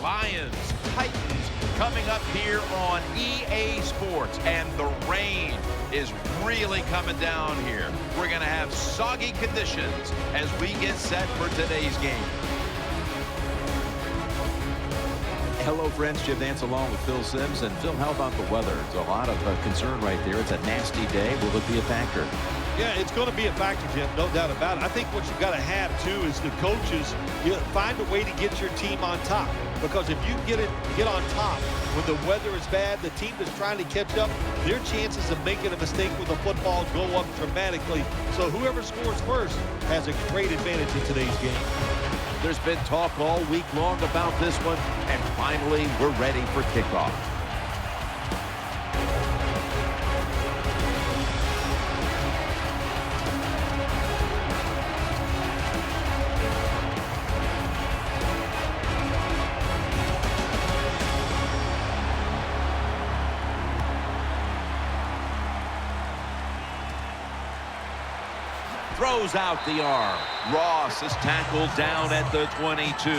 Lions, Titans coming up here on EA Sports, and the rain is really coming down here. We're going to have soggy conditions as we get set for today's game. Hello, friends. Jim Nance along with Phil Simms. And Phil, how about the weather? It's a lot of concern right there. It's a nasty day. Will it be a factor? Yeah, it's going to be a factor, Jim, no doubt about it. I think what you've got to have, too, is the coaches, find a way to get your team on top. Because if you get on top when the weather is bad, the team that's trying to catch up, their chances of making a mistake with the football go up dramatically. So whoever scores first has a great advantage in today's game. There's been talk all week long about this one, and finally we're ready for kickoff. Throws out the arm. Ross is tackled down at the 22.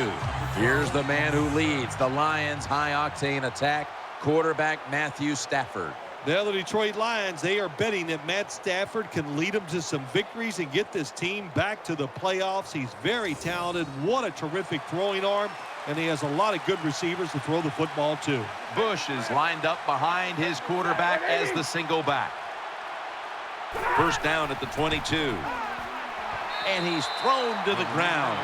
Here's the man who leads the Lions' high-octane attack, quarterback Matthew Stafford. Now the Detroit Lions, they are betting that Matt Stafford can lead them to some victories and get this team back to the playoffs. He's very talented. What a terrific throwing arm. And he has a lot of good receivers to throw the football to. Bush is lined up behind his quarterback as the single back. First down at the 22. And he's thrown to the ground.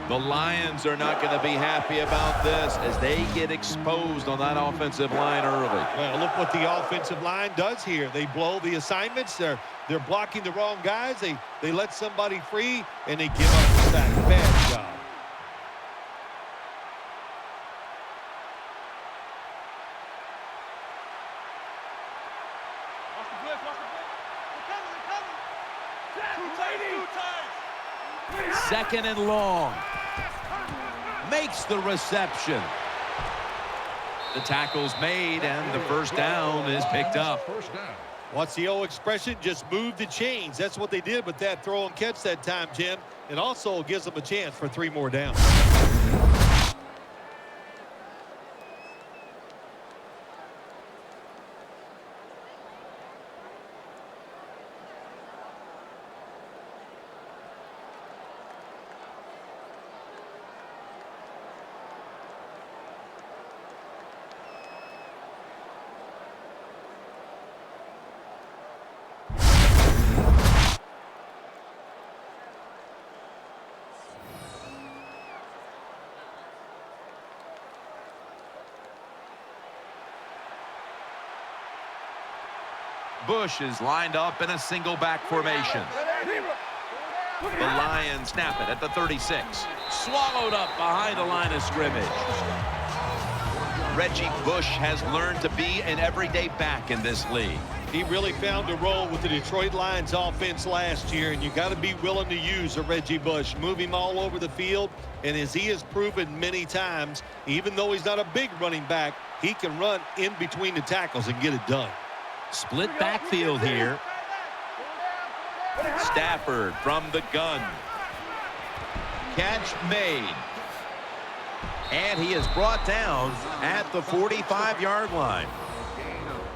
The Lions are not going to be happy about this as they get exposed on that offensive line early. Well, look what the offensive line does here. They blow the assignments. They're blocking the wrong guys. They let somebody free, and they give up the sack. Bad job. Second and long. Makes the reception. The tackle's made, and the first down is picked up. What's the old expression? Just move the chains. That's what they did with that throw and catch that time, Jim. It also gives them a chance for 3 more downs. Bush is lined up in a single back formation. The Lions snap it at the 36. Swallowed up behind the line of scrimmage. Reggie Bush has learned to be an everyday back in this league. He really found a role with the Detroit Lions offense last year, and you got to be willing to use a Reggie Bush. Move him all over the field, and as he has proven many times, even though he's not a big running back, he can run in between the tackles and get it done. Split backfield here. Stafford from the gun. Catch made. And he is brought down at the 45-yard line.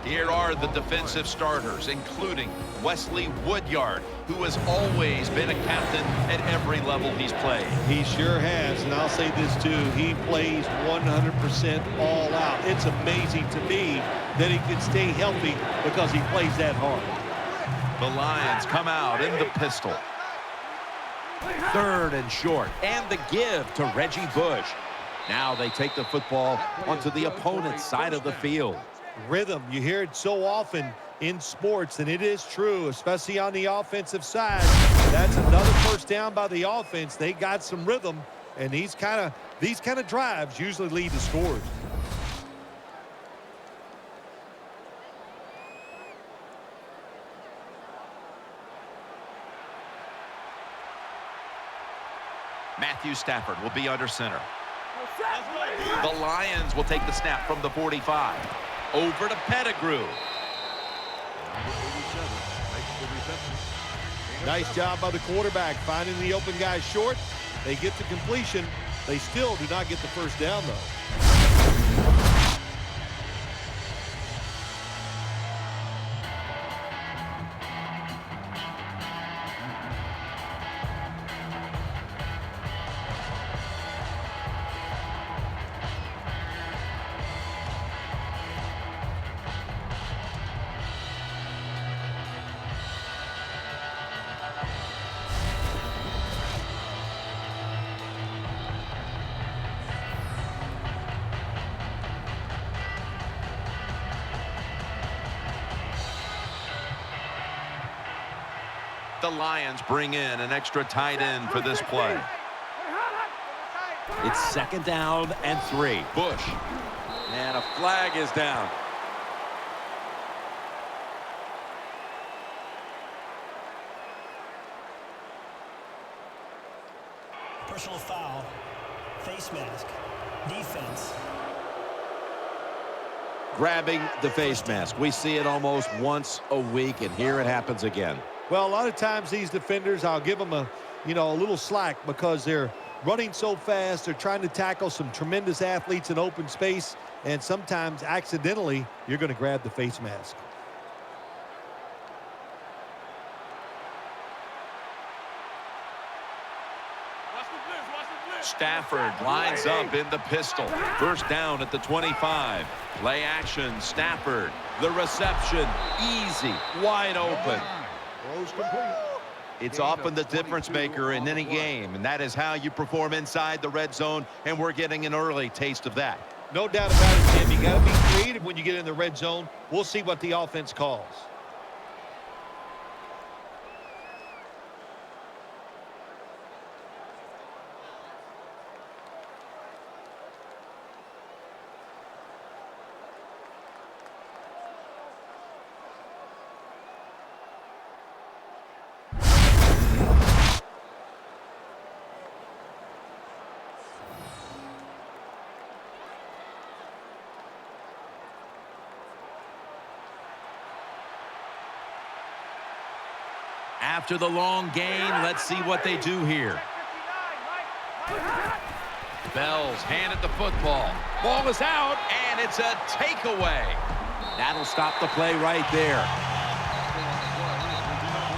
Here are the defensive starters, including Wesley Woodyard, who has always been a captain at every level he's played. He sure has, and I'll say this too, he plays 100% all out. It's amazing to me that he can stay healthy because he plays that hard. The Lions come out in the pistol. Third and short, and the give to Reggie Bush. Now they take the football onto the opponent's side of the field. Rhythm, you hear it so often in sports, and it is true, especially on the offensive side. That's another first down by the offense. They got some rhythm, and these kind of drives usually lead to scores. Matthew Stafford will be under center. The Lions will take the snap from the 45. Over to Pettigrew. Nice job by the quarterback finding the open guy short. They get the completion. They still do not get the first down, though. The Lions bring in an extra tight end for this play. It's 2nd down and 3. Bush. And a flag is down. Personal foul, face mask, defense. Grabbing the face mask. We see it almost once a week, and here it happens again. Well, a lot of times these defenders, I'll give them a little slack because they're running so fast. They're trying to tackle some tremendous athletes in open space, and sometimes accidentally you're going to grab the face mask. Stafford lines up in the pistol. First down at the 25. Play action, Stafford. The reception, easy, wide open. It's often the difference maker in any game, and that is how you perform inside the red zone, and we're getting an early taste of that. No doubt about it, Jim. You got to be creative when you get in the red zone. We'll see what the offense calls. After the long gain, let's see what they do here. Bell's handed the football. Ball is out, and it's a takeaway. That'll stop the play right there.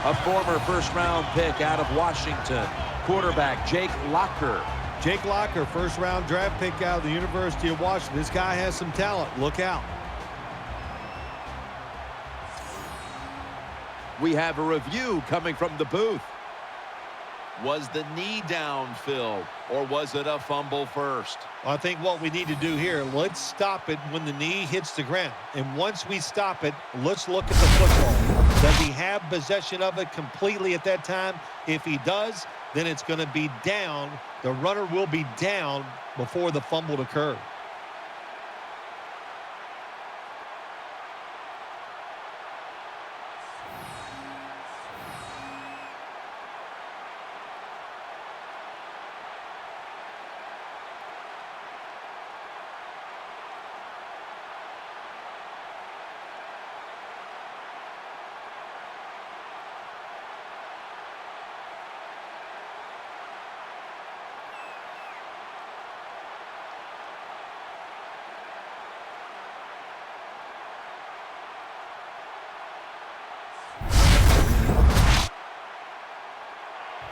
A former first-round pick out of Washington, quarterback Jake Locker. Jake Locker, first-round draft pick out of the University of Washington. This guy has some talent. Look out. We have a review coming from the booth. Was the knee down, Phil, or was it a fumble first? I think what we need to do here, let's stop it when the knee hits the ground. And once we stop it, let's look at the football. Does he have possession of it completely at that time? If he does, then it's going to be down. The runner will be down before the fumble occurs.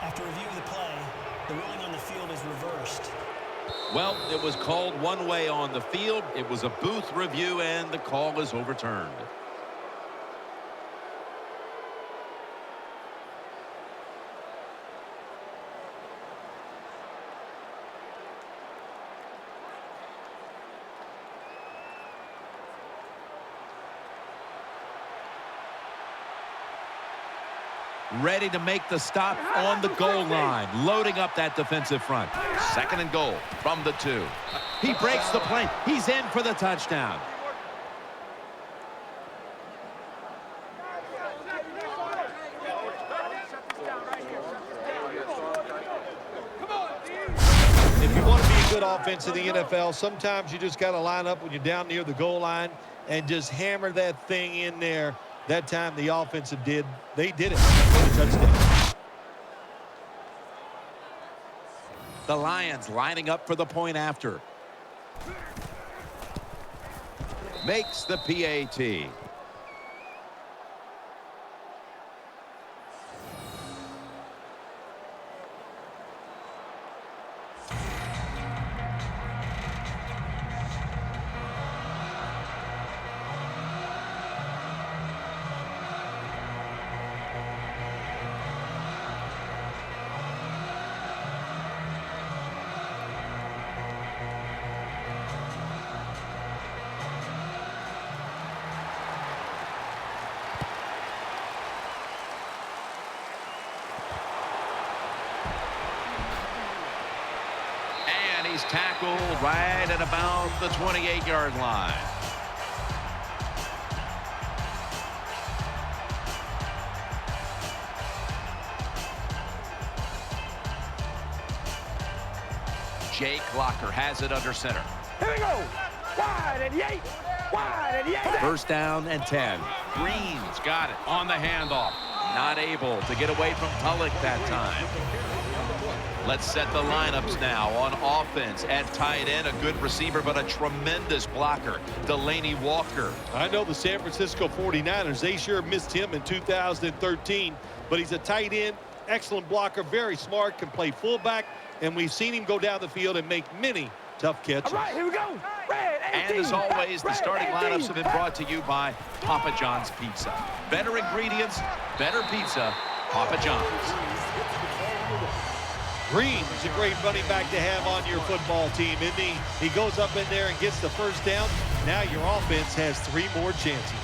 After review of the play, the ruling on the field is reversed. Well, it was called one way on the field. It was a booth review, and the call is overturned. Ready to make the stop on the goal line, loading up that defensive front. 2nd and goal from the 2. He breaks the play. He's in for the touchdown. If you want to be a good offense in the NFL, sometimes you just got to line up when you're down near the goal line and just hammer that thing in there. That time the offensive did it for the touchdown. The Lions lining up for the point after. Makes the PAT. He's tackled right at about the 28-yard line. Jake Locker has it under center. Here we go. Wide and yay. Wide and yay. First down and 10. Green's got it on the handoff. Not able to get away from Tulloch that time. Let's set the lineups now on offense. At tight end, a good receiver, but a tremendous blocker, Delaney Walker. I know the San Francisco 49ers, they sure missed him in 2013, but he's a tight end, excellent blocker, very smart, can play fullback, and we've seen him go down the field and make many tough catches. All right, here we go. Red 18. And as always, the starting lineups have been brought to you by Papa John's Pizza. Better ingredients, better pizza, Papa John's. Green is a great running back to have on your football team, isn't he? He goes up in there and gets the first down. Now your offense has 3 more chances.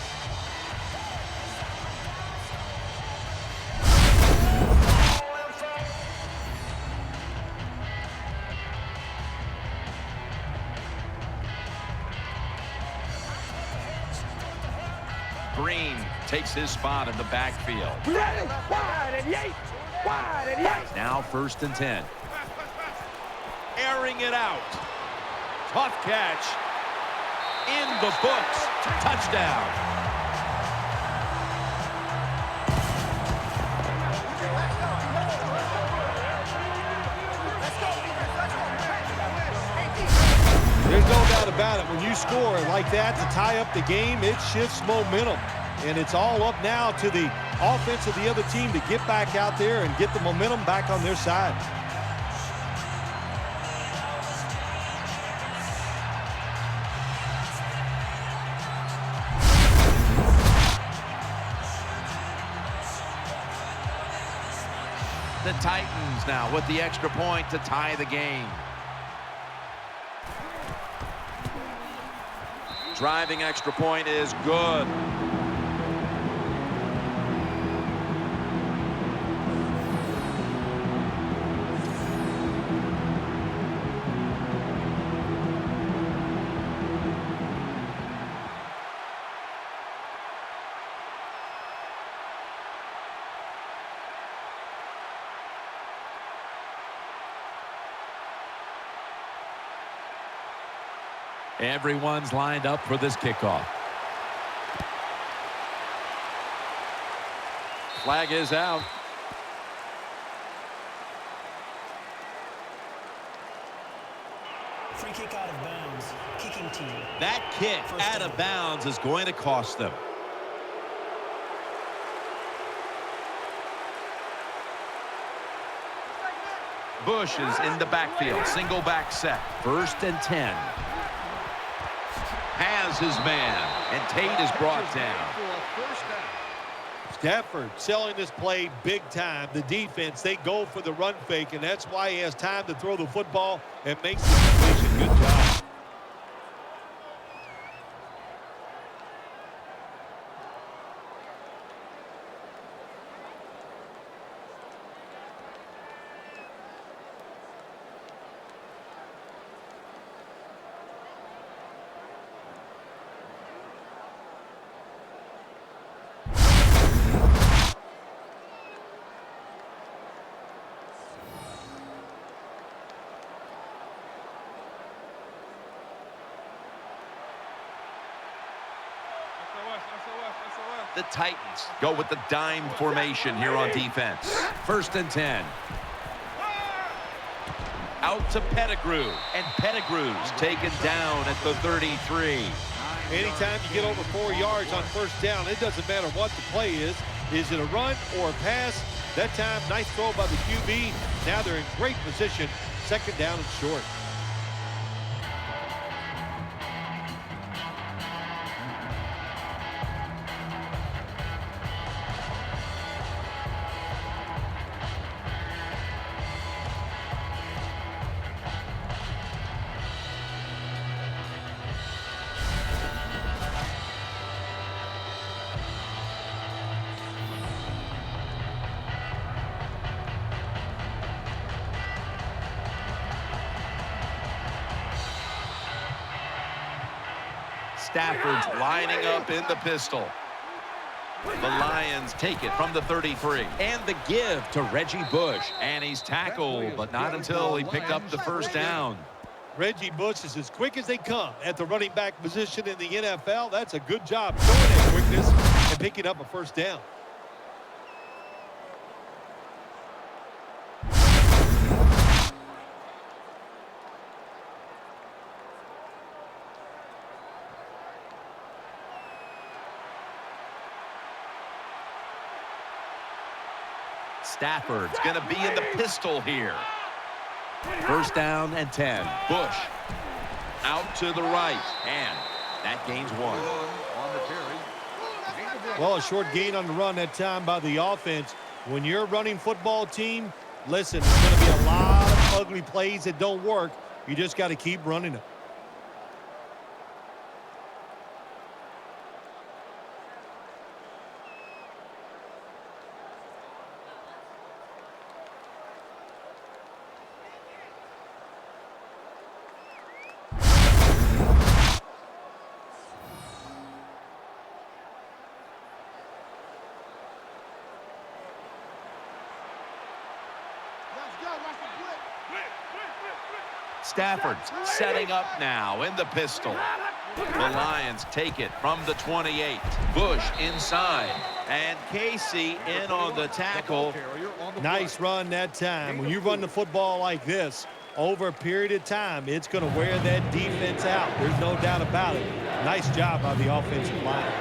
Green takes his spot in the backfield. Ready? Wide and yay. Wide and yay. Now first and 10. Airing it out. Tough catch. In the books. Touchdown. There's no doubt about it. When you score like that to tie up the game, it shifts momentum. And it's all up now to the offense of the other team to get back out there and get the momentum back on their side. The Titans now with the extra point to tie the game. Driving extra point is good. Everyone's lined up for this kickoff. Flag is out. Free kick out of bounds. Kicking team. That kick out of bounds is going to cost them. Bush is in the backfield. Single back set. First and 10. Has his man. And Tate is brought down. Stafford selling this play big time. The defense, they go for the run fake, and that's why he has time to throw the football and makes the completion. Good job. The Titans go with the dime formation here on defense. First and 10. Out to Pettigrew, and Pettigrew's taken down at the 33. Anytime you get over 4 yards on first down, it doesn't matter what the play is. Is it a run or a pass? That time, nice throw by the QB. Now they're in great position. Second down and short. Stafford's lining up in the pistol. The Lions take it from the 33. And the give to Reggie Bush. And he's tackled, but not until he picked up the first down. Reggie Bush is as quick as they come at the running back position in the NFL. That's a good job showing that quickness and picking up a first down. Stafford's going to be in the pistol here. First down and 10. Bush out to the right, and that gains 1. Well, a short gain on the run that time by the offense. When you're a running football team, listen, there's going to be a lot of ugly plays that don't work. You just got to keep running them. Stafford's setting up now in the pistol. The Lions take it from the 28. Bush inside. And Casey in on the tackle. Nice run that time. When you run the football like this, over a period of time, it's going to wear that defense out. There's no doubt about it. Nice job by the offensive line.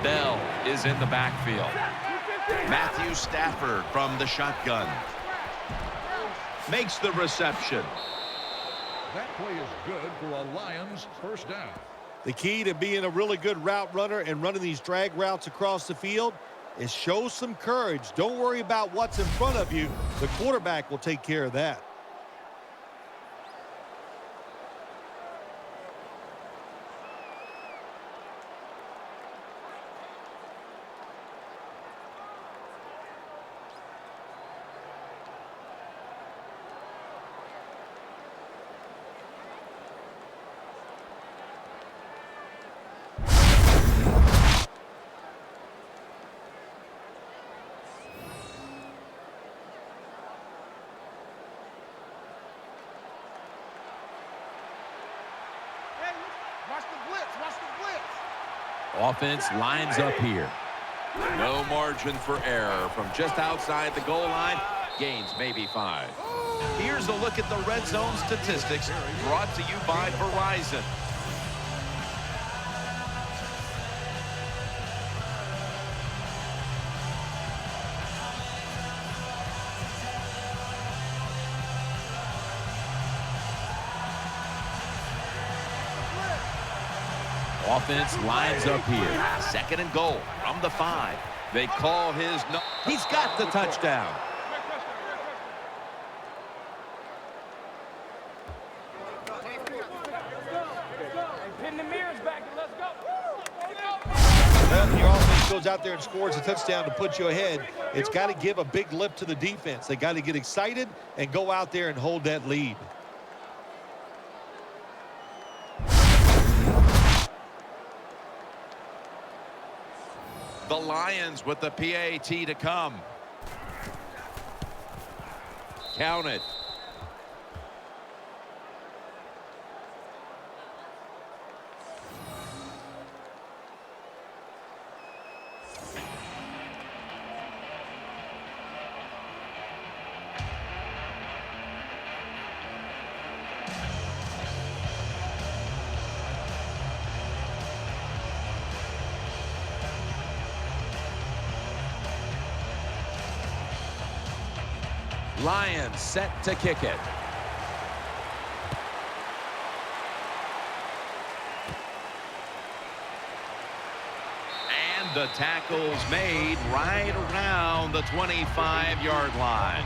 Bell is in the backfield. Matthew Stafford from the shotgun. Makes the reception. That play is good for a Lions first down. The key to being a really good route runner and running these drag routes across the field is show some courage. Don't worry about what's in front of you. The quarterback will take care of that. Offense lines up here. No margin for error from just outside the goal line. Gains maybe 5. Here's a look at the red zone statistics brought to you by Verizon. Offense lines up here. 2nd and goal from the 5. They call his no. He's got the touchdown. Pin the mirrors back and let's go. Well, your offense goes out there and scores a touchdown to put you ahead. It's got to give a big lift to the defense. They got to get excited and go out there and hold that lead. The Lions with the PAT to come. Count it. Lions set to kick it. And the tackle's made right around the 25-yard line.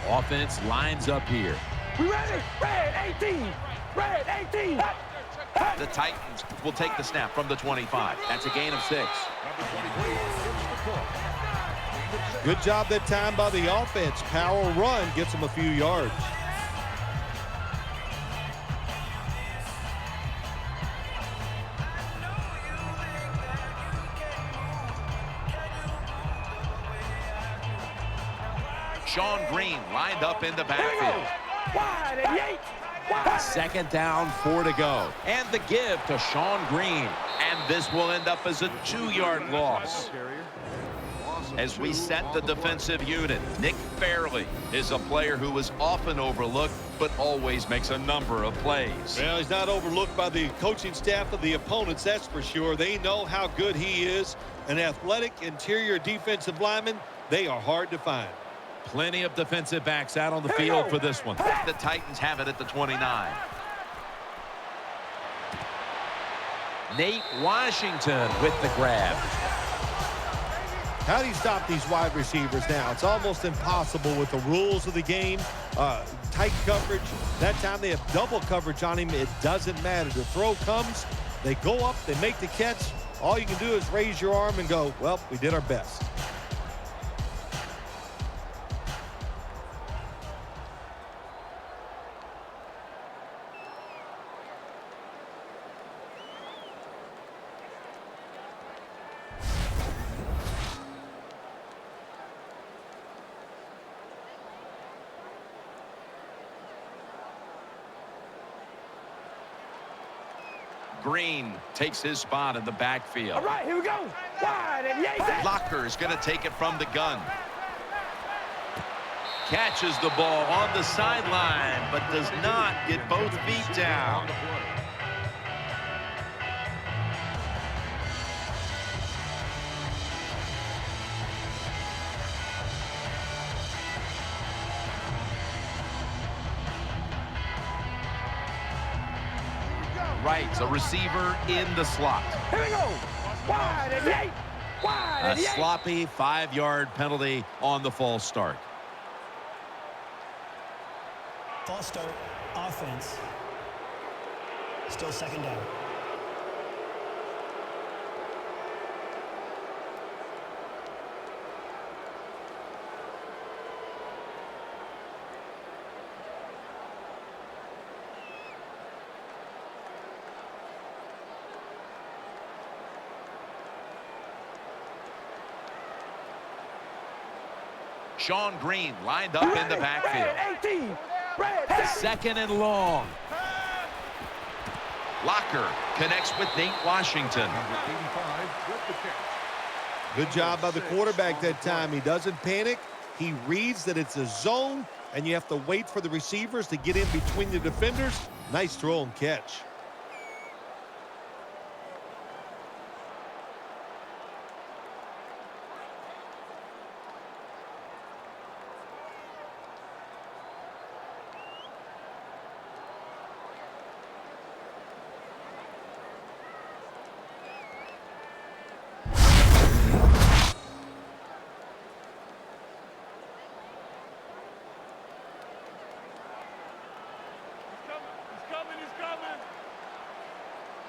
Offense lines up here. We ready? Red 18. Red 18. The Titans will take the snap from the 25. That's a gain of 6. Good job that time by the offense. Power run gets them a few yards. Sean Green lined up in the backfield. Wide and Yates. Wide. Second down, 4 to go. And the give to Sean Green. And this will end up as a 2-yard loss. As we set the defensive unit, Nick Fairley is a player who is often overlooked, but always makes a number of plays. Well, he's not overlooked by the coaching staff of the opponents, that's for sure. They know how good he is. An athletic interior defensive lineman, they are hard to find. Plenty of defensive backs out on the field for this one. The Titans have it at the 29. Nate Washington with the grab. How do you stop these wide receivers now? It's almost impossible with the rules of the game. Tight coverage. That time they have double coverage on him. It doesn't matter. The throw comes, they go up, they make the catch. All you can do is raise your arm and go, well, we did our best. Green takes his spot in the backfield. All right, here we go. Wide and Yates. Locker is going to take it from the gun. Catches the ball on the sideline, but does not get both feet down. Right, a receiver in the slot. Here we go. Wide and Yates. Wide A and Yates. sloppy 5-yard penalty on the false start. False start, offense. Still second down. Sean Green lined up in the backfield. Red 18. Red 2nd and long. Locker connects with Nate Washington. Good job by the quarterback that time. He doesn't panic. He reads that it's a zone, and you have to wait for the receivers to get in between the defenders. Nice throw and catch.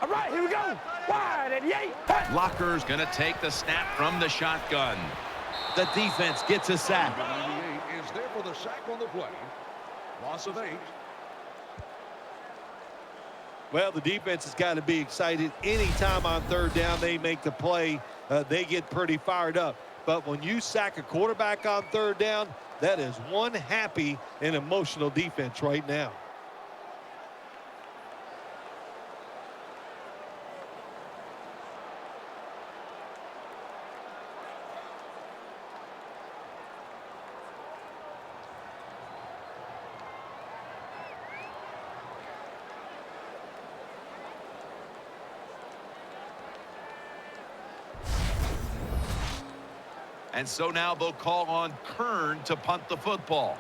All right, here we go. Wide and Yates. Locker's going to take the snap from the shotgun. The defense gets a sack. 98 is there for the sack on the play. Loss of 8. Well, the defense has got to be excited. Anytime on third down they make the play, they get pretty fired up. But when you sack a quarterback on third down, that is one happy and emotional defense right now. And so now they'll call on Kern to punt the football.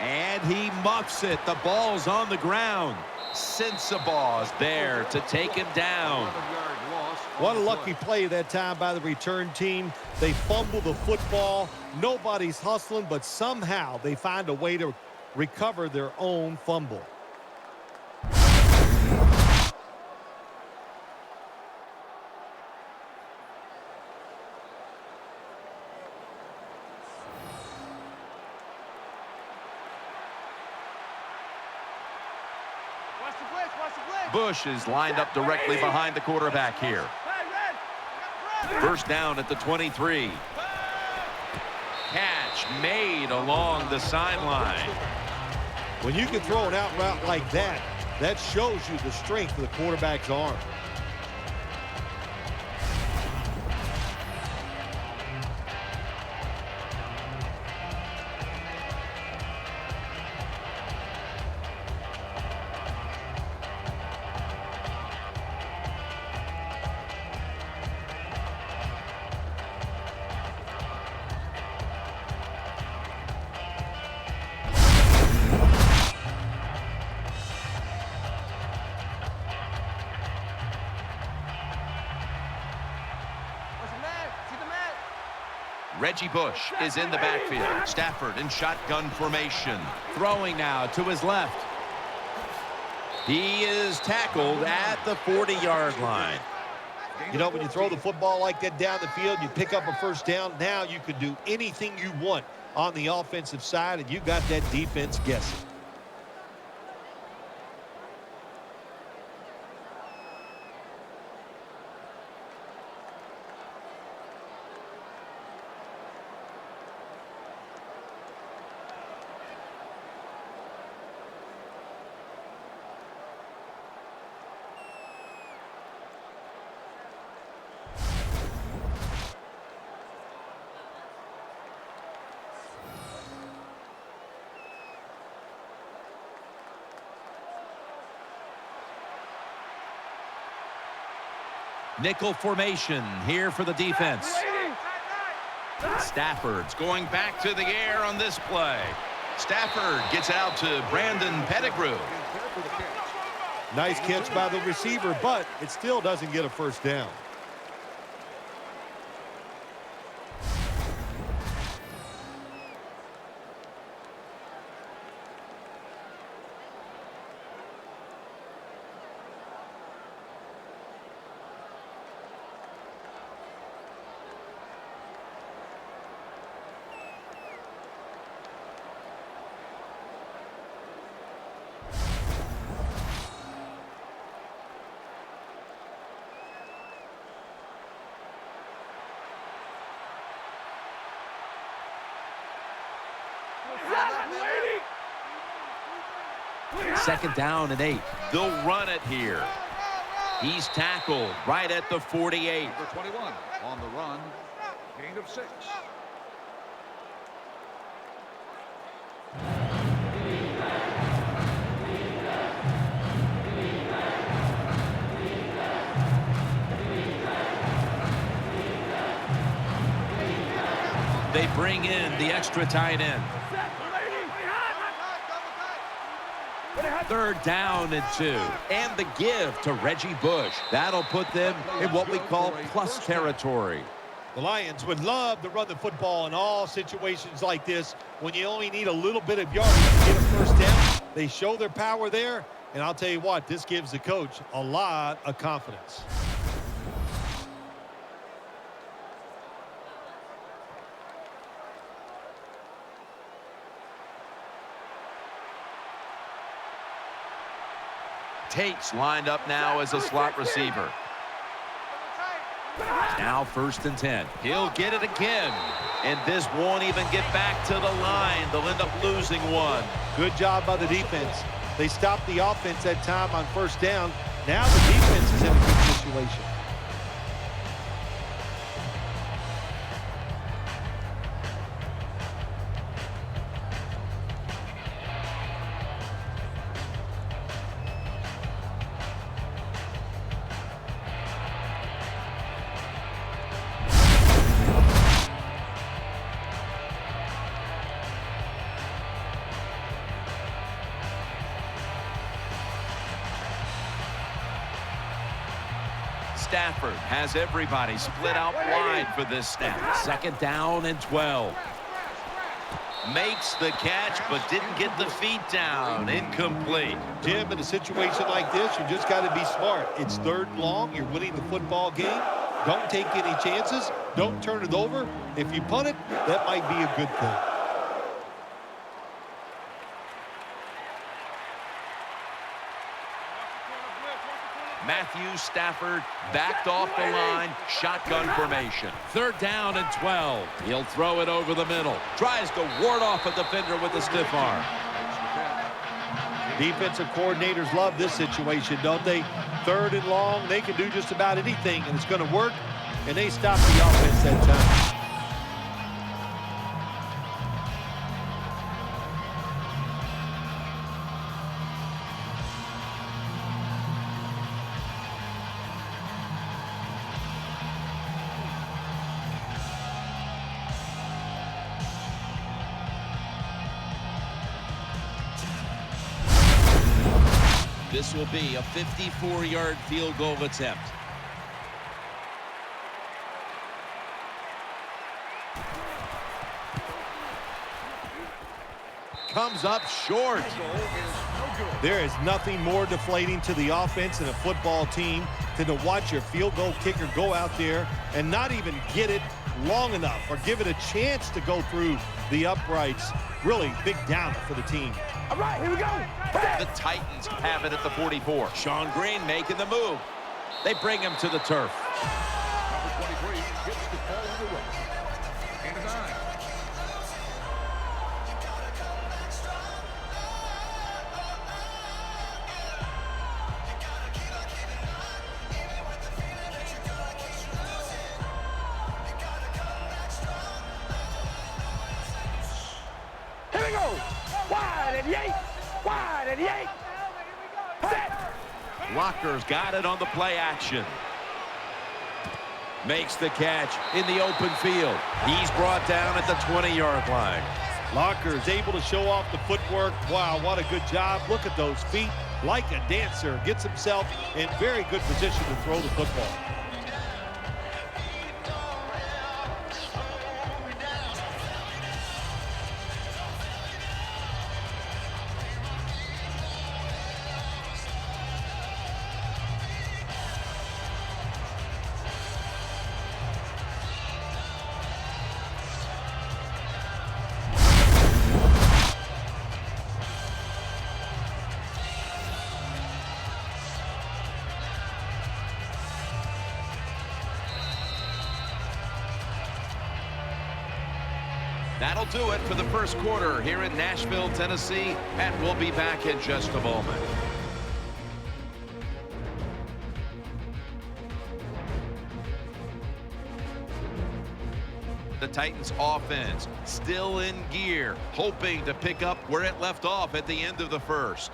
And he muffs it. The ball's on the ground. Sensabaugh's there to take him down. What a lucky play that time by the return team. They fumble the football. Nobody's hustling, but somehow they find a way to recover their own fumble. Bush is lined up directly behind the quarterback here. First down at the 23. Catch made along the sideline. When you can throw an out route like that, that shows you the strength of the quarterback's arm. Reggie Bush is in the backfield. Stafford in shotgun formation. Throwing now to his left. He is tackled at the 40-yard line. You know, when you throw the football like that down the field, you pick up a first down. Now you can do anything you want on the offensive side, and you got that defense guessing. Nickel formation here for the defense. Stafford's going back to the air on this play. Stafford gets out to Brandon Pettigrew. Nice catch by the receiver, but it still doesn't get a first down. Second down and 8. They'll run it here. He's tackled right at the 48. Number 21 on the run. Gain of 6. They bring in the extra tight end. Third down and 2. And the give to Reggie Bush. That'll put them in what we call plus territory. The Lions would love to run the football in all situations like this. When you only need a little bit of yardage to get a first down, they show their power there. And I'll tell you what, this gives the coach a lot of confidence. Tate's lined up now as a slot receiver. Now first and 10. He'll get it again. And this won't even get back to the line. They'll end up losing one. Good job by the defense. They stopped the offense that time on first down. Now the defense is in a good situation. Stafford has everybody split out wide for this snap. 2nd down and 12. Makes the catch, but didn't get the feet down. Incomplete. Jim, in a situation like this, you just got to be smart. It's 3rd and long. You're winning the football game. Don't take any chances. Don't turn it over. If you punt it, that might be a good thing. Matthew Stafford backed off the line. Shotgun formation. 3rd down and 12. He'll throw it over the middle. Tries to ward off a defender with a stiff arm. Defensive coordinators love this situation, don't they? 3rd and long. They can do just about anything, and it's going to work. And they stop the offense that time. This will be a 54-yard field goal attempt. Comes up short. There is nothing more deflating to the offense and a football team than to watch your field goal kicker go out there and not even get it long enough or give it a chance to go through the uprights. Really big downer for the team. All right, here we go. The Titans have it at the 44. Sean Green making the move. They bring him to the turf. Number 23 gets the ball on the run. And 9. Here we go. Wide and yay. Wide and yay. Set. Locker's got it on the play action. Makes the catch in the open field. He's brought down at the 20-yard line. Locker is able to show off the footwork. Wow, what a good job. Look at those feet. Like a dancer. Gets himself in very good position to throw the football. That'll do it for the first quarter here in Nashville, Tennessee, and we'll be back in just a moment. The Titans offense still in gear, hoping to pick up where it left off at the end of the first.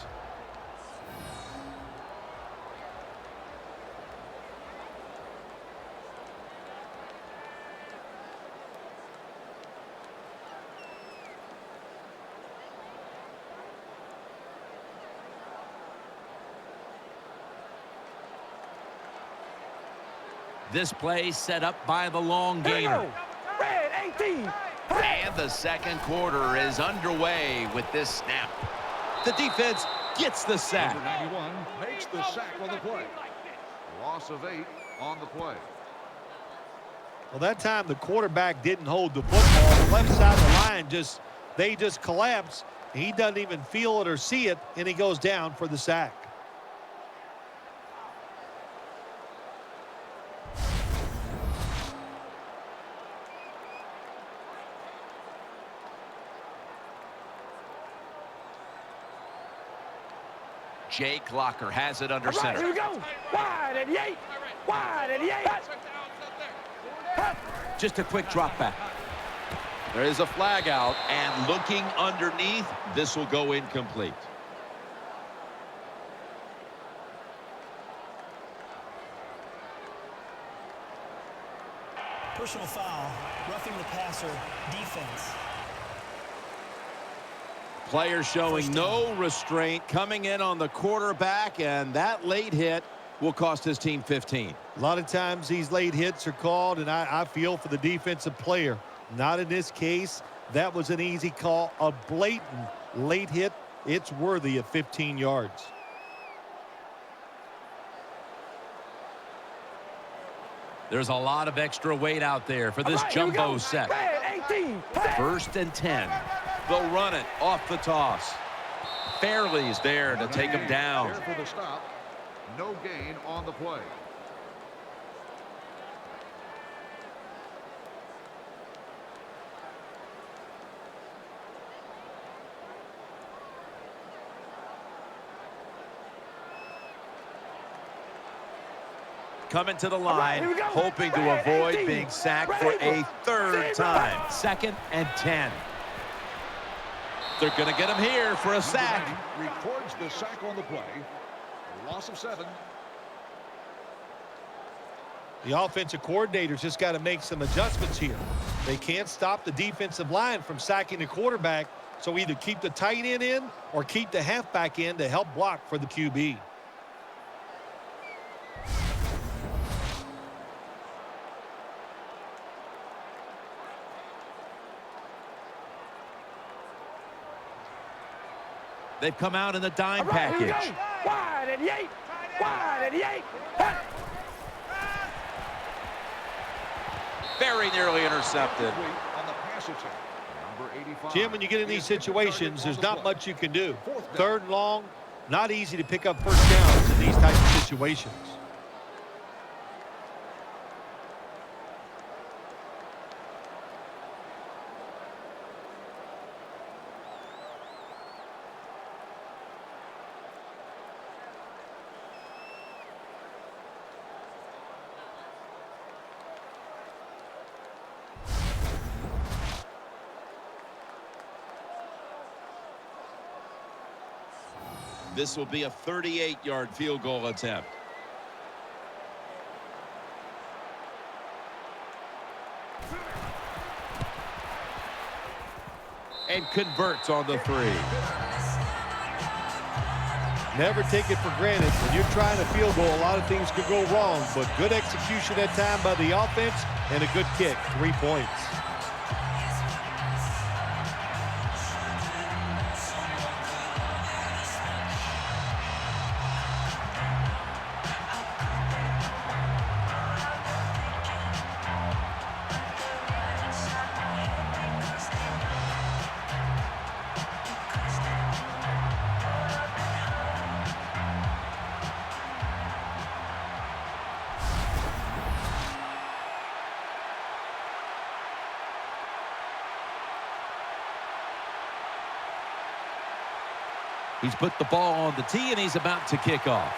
This play set up by the long gainer. Red 18. And the second quarter is underway with this snap. The defense gets the sack. Number 91 makes the sack on the play. Loss of 8 on the play. Well, that time the quarterback didn't hold the football. The left side of the line they just collapse. He doesn't even feel it or see it, and he goes down for the sack. Jake Locker has it under All right, center. here we go. Wide and yay. Wide and yay. Just a quick drop back. There is a flag out, and looking underneath, this will go incomplete. Personal foul, roughing the passer, defense. Player showing no restraint, coming in on the quarterback, and that late hit will cost his team 15. A lot of times these late hits are called, and I feel for the defensive player. Not in this case. That was an easy call. A blatant late hit. It's worthy of 15 yards. There's a lot of extra weight out there for this jumbo set. 1st and 10. They'll run it off the toss. Fairley's there to take him down. There for the stop. No gain on the play. Coming to the line, hoping to avoid being sacked for a 3rd time. 2nd and 10. They're going to get him here for a sack. Records the sack on the play. Loss of 7. The offensive coordinator's just got to make some adjustments here. They can't stop the defensive line from sacking the quarterback, so either keep the tight end in or keep the halfback in to help block for the QB. They've come out in the dime package. Wide and Yates. Wide and Yates. Very nearly intercepted. On the pass attempt. Number 85. Jim, when you get in these situations, there's not much you can do. 3rd and long, not easy to pick up first downs in these types of situations. This will be a 38-yard field goal attempt. And converts on the 3. Never take it for granted. When you're trying a field goal, a lot of things could go wrong, but good execution that time by the offense and a good kick. 3 points. He's put the ball on the tee, and he's about to kick off.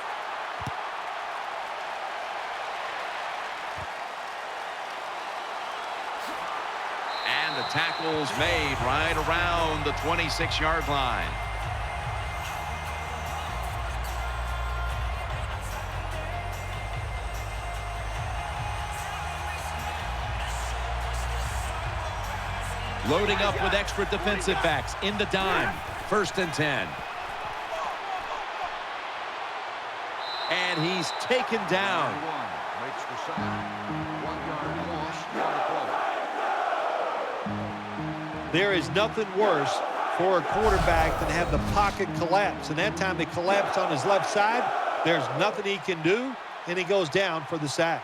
And the tackle's made right around the 26-yard line. Loading up with extra defensive backs in the dime. 1st and 10. And he's taken down. Makes the sack. 1-yard loss on the play. There is nothing worse for a quarterback than have the pocket collapse. And that time it collapsed on his left side. There's nothing he can do, and he goes down for the sack.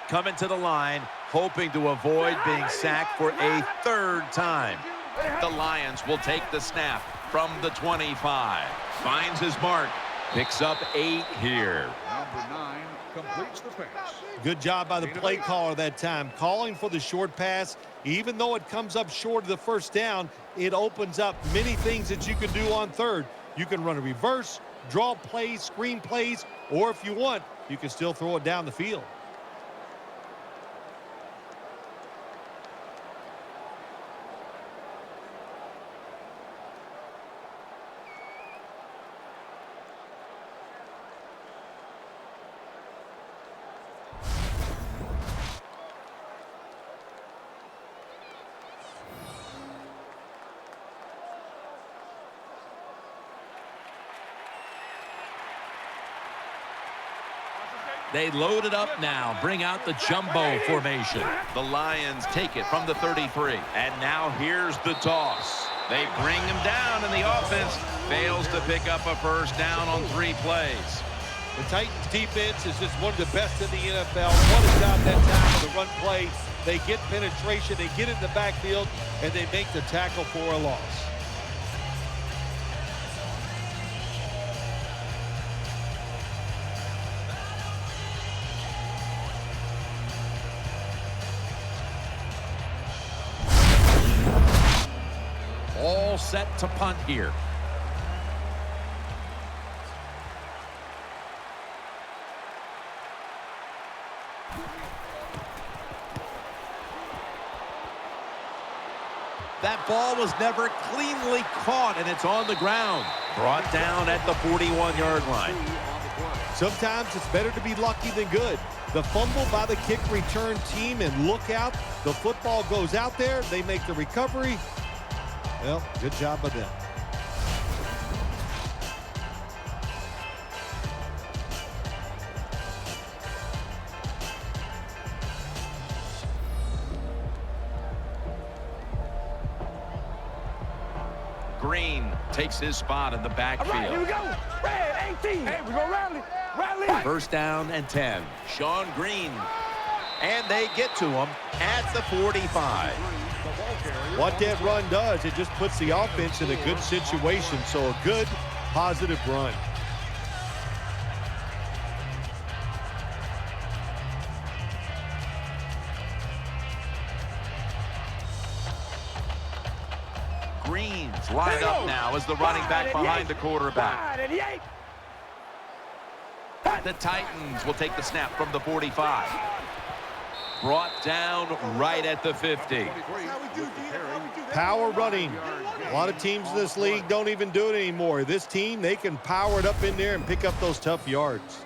Coming to the line, hoping to avoid being sacked for a 3rd time. The Lions will take the snap from the 25. Finds his mark. Picks up 8 here. Number 9 completes the pass. Good job by the play caller that time, calling for the short pass. Even though it comes up short of the 1st down, it opens up many things that you can do on 3rd. You can run a reverse, draw plays, screen plays, or if you want, you can still throw it down the field. They load it up now. Bring out the jumbo formation. The Lions take it from the 33. And now here's the toss. They bring him down, and the offense fails to pick up a first down on 3 plays. The Titans defense is just one of the best in the NFL. What a job that time on the run play. They get penetration, they get in the backfield, and they make the tackle for a loss. All set to punt here. That ball was never cleanly caught, and it's on the ground. Brought down at the 41-yard line. Sometimes it's better to be lucky than good. The fumble by the kick return team, and look out. The football goes out there. They make the recovery. Well, good job by them. Green takes his spot in the backfield. All right, here we go. Red 18. Hey, we're going to rally. Rally. First down and 10. Sean Green. And they get to him at the 45. What that run does, it just puts the offense in a good situation. So a good, positive run. Green's lined up now as the running back behind the quarterback. The Titans will take the snap from the 45. Brought down right at the 50. Power running. A lot of teams in this league don't even do it anymore. This team, they can power it up in there and pick up those tough yards.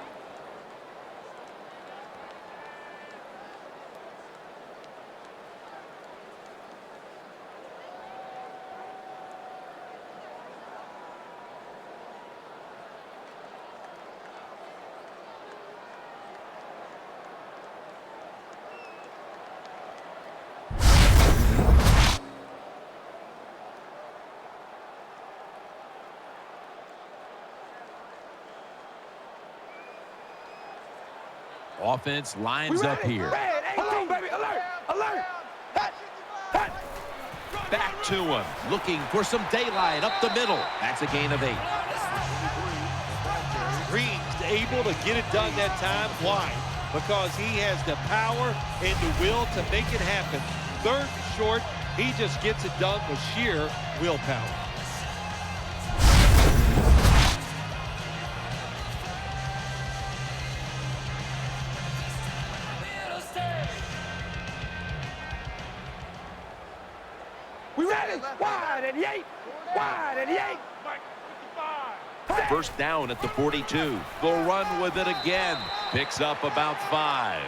Offense lines up here. Red 18, baby. Alert. Alert. Hut. Hut. Back to him. Looking for some daylight up the middle. That's a gain of 8. Green's able to get it done that time. Why? Because he has the power and the will to make it happen. Third and short, he just gets it done with sheer willpower. We ready? Wide 88. Wide 88. First down at the 42. They'll run with it again. Picks up about 5.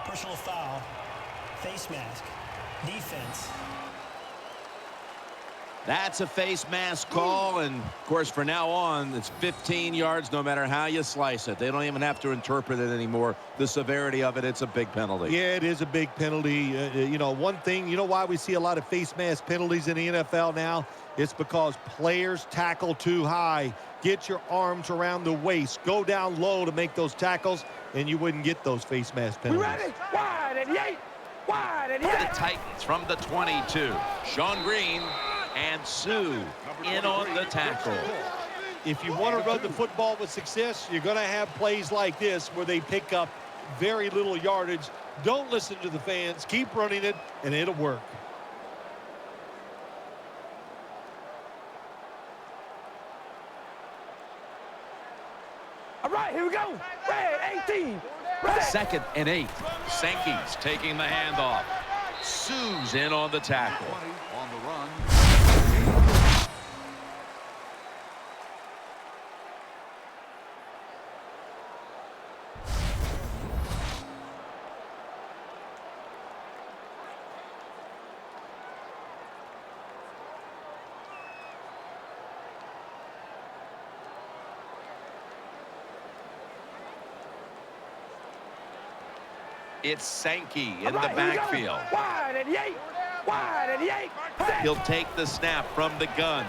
Personal foul. Face mask. Defense. That's a face mask call, and of course for now on it's 15 yards no matter how you slice it. They don't even have to interpret it anymore. The severity of it, it's a big penalty. Yeah, it is a big penalty. You know, one thing, you know why we see a lot of face mask penalties in the NFL now? It's because players tackle too high. Get your arms around the waist. Go down low to make those tackles, and you wouldn't get those face mask penalties. We ready? Wide 88. Wide 88. The Titans from the 22. Sean Green and Sue in on the tackle. If you want to run the football with success, you're going to have plays like this where they pick up very little yardage. Don't listen to the fans. Keep running it, and it'll work. All right, here we go. Red 18. Red. 2nd and 8. Sankey's taking the handoff. Sue's in on the tackle. 20 on the run. It's Sankey in the backfield. Wide and Yates. Wide and Yates. He'll take the snap from the gun.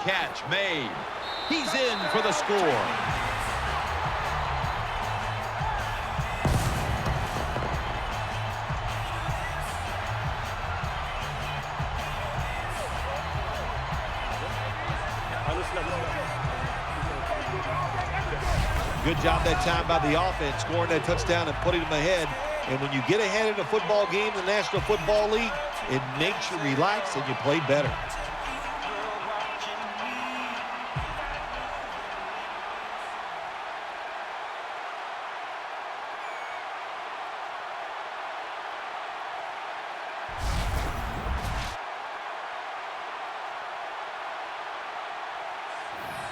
Catch made. He's in for the score. Good job that time by the offense, scoring that touchdown and putting them ahead. And when you get ahead in a football game, the National Football League, it makes you relax and you play better.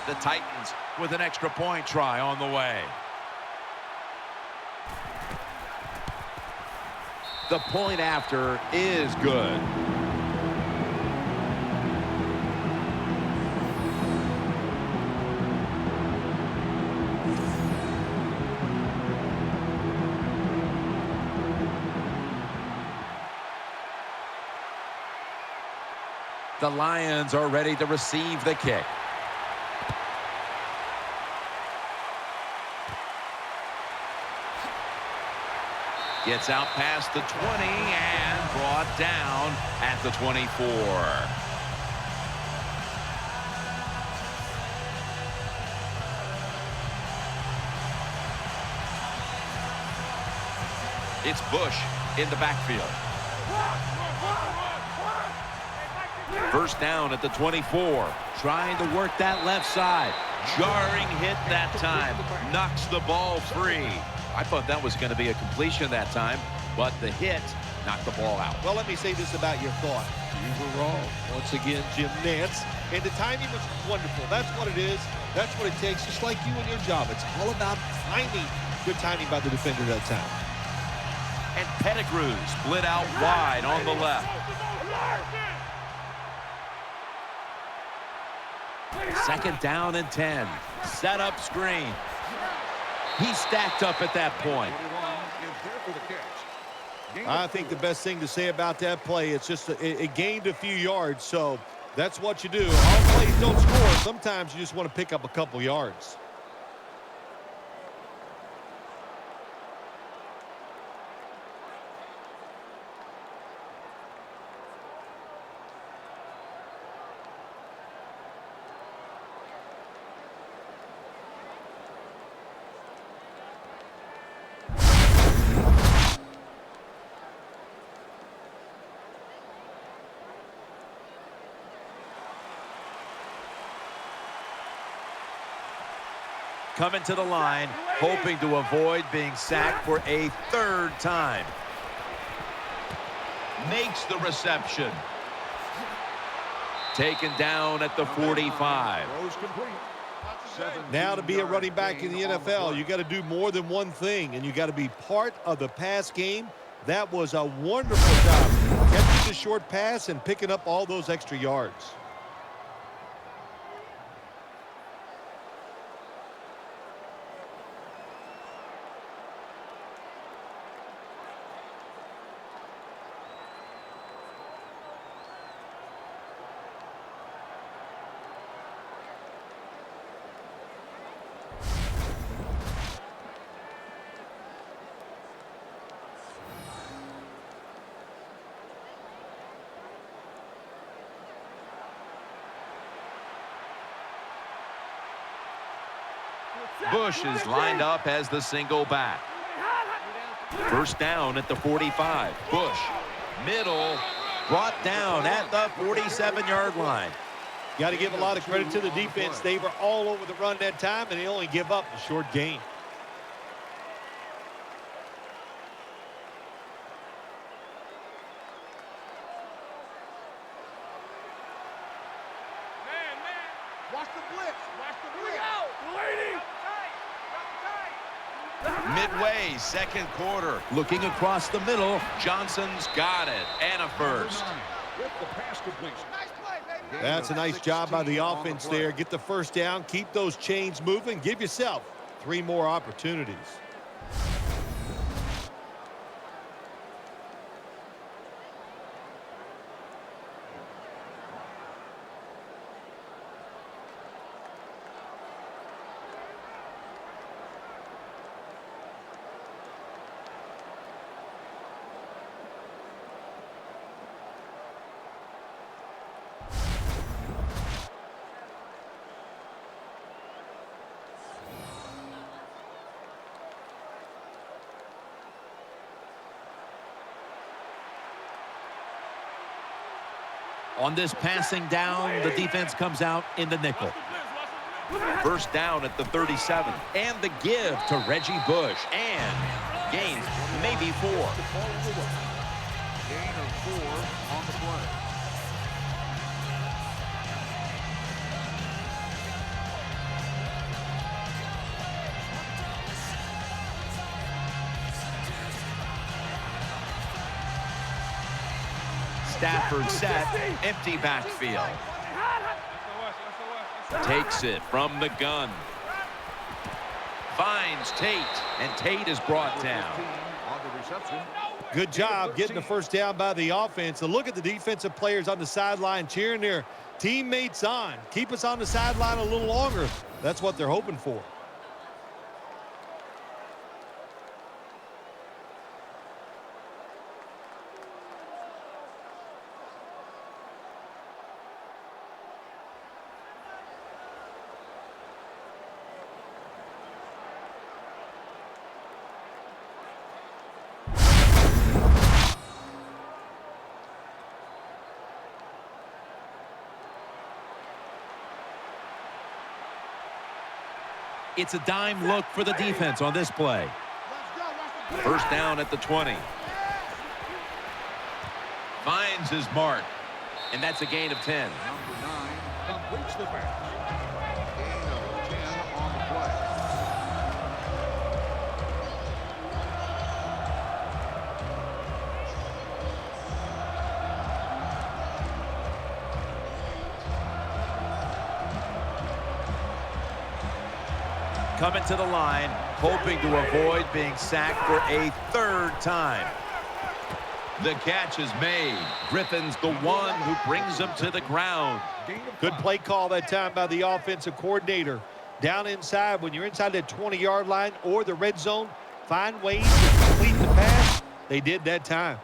The Titans with an extra point try on the way. The point after is good. The Lions are ready to receive the kick. Gets out past the 20 and brought down at the 24. It's Bush in the backfield. First down at the 24. Trying to work that left side. Jarring hit that time. Knocks the ball free. I thought that was going to be a completion that time, but the hit knocked the ball out. Well, let me say this about your thought. You were wrong. Once again, Jim Nantz. And the timing was wonderful. That's what it is. That's what it takes, just like you and your job. It's all about timing. Good timing by the defender that time. And Pettigrew split out wide on the left. Second down and 10. Set up screen. He stacked up at that point. I think the best thing to say about that play, it's just it gained a few yards, so that's what you do. All plays don't score. Sometimes you just want to pick up a couple yards. Coming to the line, hoping to avoid being sacked for a third time. Makes the reception. Taken down at the 45. Now to be a running back in the NFL, you got to do more than one thing, and you got to be part of the pass game. That was a wonderful job. Catching the short pass and picking up all those extra yards. Bush is lined up as the single back. First down at the 45. Bush, middle, brought down at the 47-yard line. Got to give a lot of credit to the defense. They were all over the run that time, and they only give up a short gain. Watch the blitz. Watch the blitz. Midway, second quarter. Looking across the middle. Johnson's got it. And a first. With the pass completion. That's a nice job by the offense there. Get the first down. Keep those chains moving. Give yourself 3 more opportunities. On this passing down, the defense comes out in the nickel. First down at the 37. And the give to Reggie Bush. And gains maybe 4. Gain of 4 on the play. Stafford set, empty backfield. Takes it from the gun. Finds Tate, and Tate is brought down. On the reception. Good job getting the first down by the offense. So look at the defensive players on the sideline cheering their teammates on. Keep us on the sideline a little longer. That's what they're hoping for. It's a dime look for the defense on this play. First down at the 20. Finds his mark. And that's a gain of 10. Number 9 completes the pass. Gain of 10 on the play. Coming to the line, hoping to avoid being sacked for a 3rd time. The catch is made. Griffin's the one who brings him to the ground. Good play call that time by the offensive coordinator. Down inside, when you're inside that 20-yard line or the red zone, find ways to complete the pass. They did that time.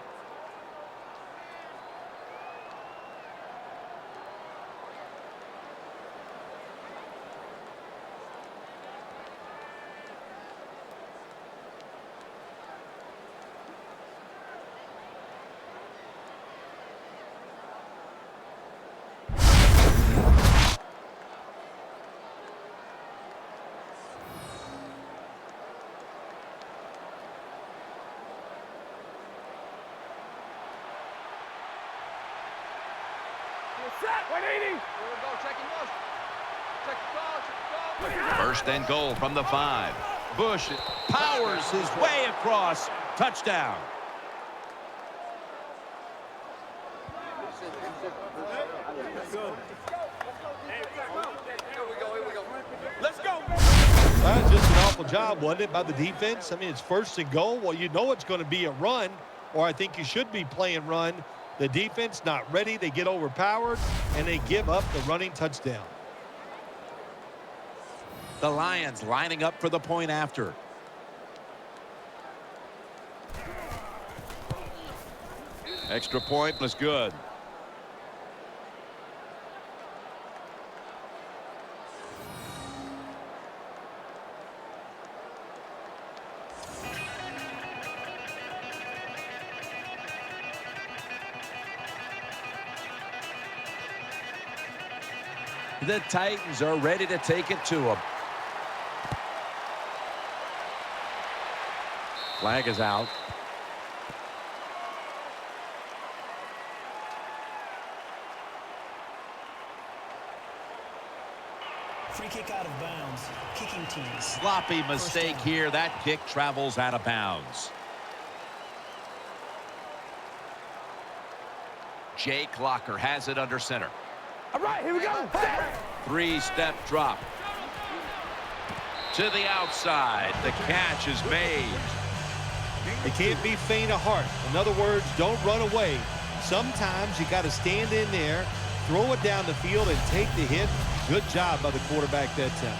First and goal from the 5. Bush powers his way across. Touchdown. Let's go. That was just an awful job, wasn't it, by the defense? I mean, it's first and goal. Well, you know it's going to be a run, or I think you should be playing run. The defense not ready. They get overpowered, and they give up the running touchdown. The Lions lining up for the point after. Extra point was good. The Titans are ready to take it to them. Flag is out. Free kick out of bounds. Kicking team. Sloppy mistake here. That kick travels out of bounds. Jake Locker has it under center. All right, here we go. Three-step drop. To the outside. The catch is made. They can't be faint of heart. In other words, don't run away. Sometimes you got to stand in there, throw it down the field, and take the hit. Good job by the quarterback that time.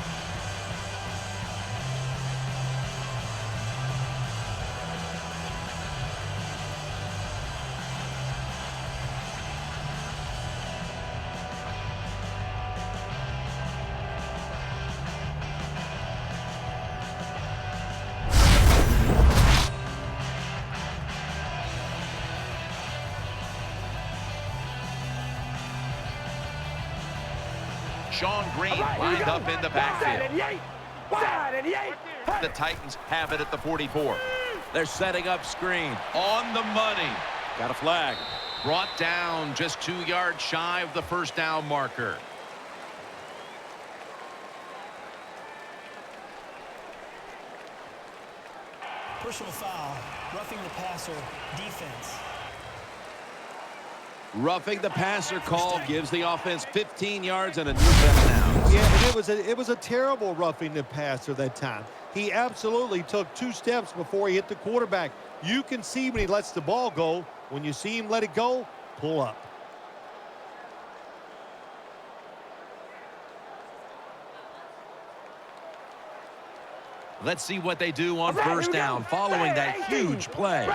Sean Green lined up in the backfield. The Titans have it at the 44. They're setting up screen. On the money. Got a flag. Brought down just 2 yards shy of the first down marker. Personal foul, roughing the passer, defense. Roughing the passer call gives the offense 15 yards and a new set of downs. Yeah, and it was a terrible roughing the passer that time. He absolutely took 2 steps before he hit the quarterback. You can see when he lets the ball go. When you see him let it go, pull up. Let's see what they do on first down following that huge play.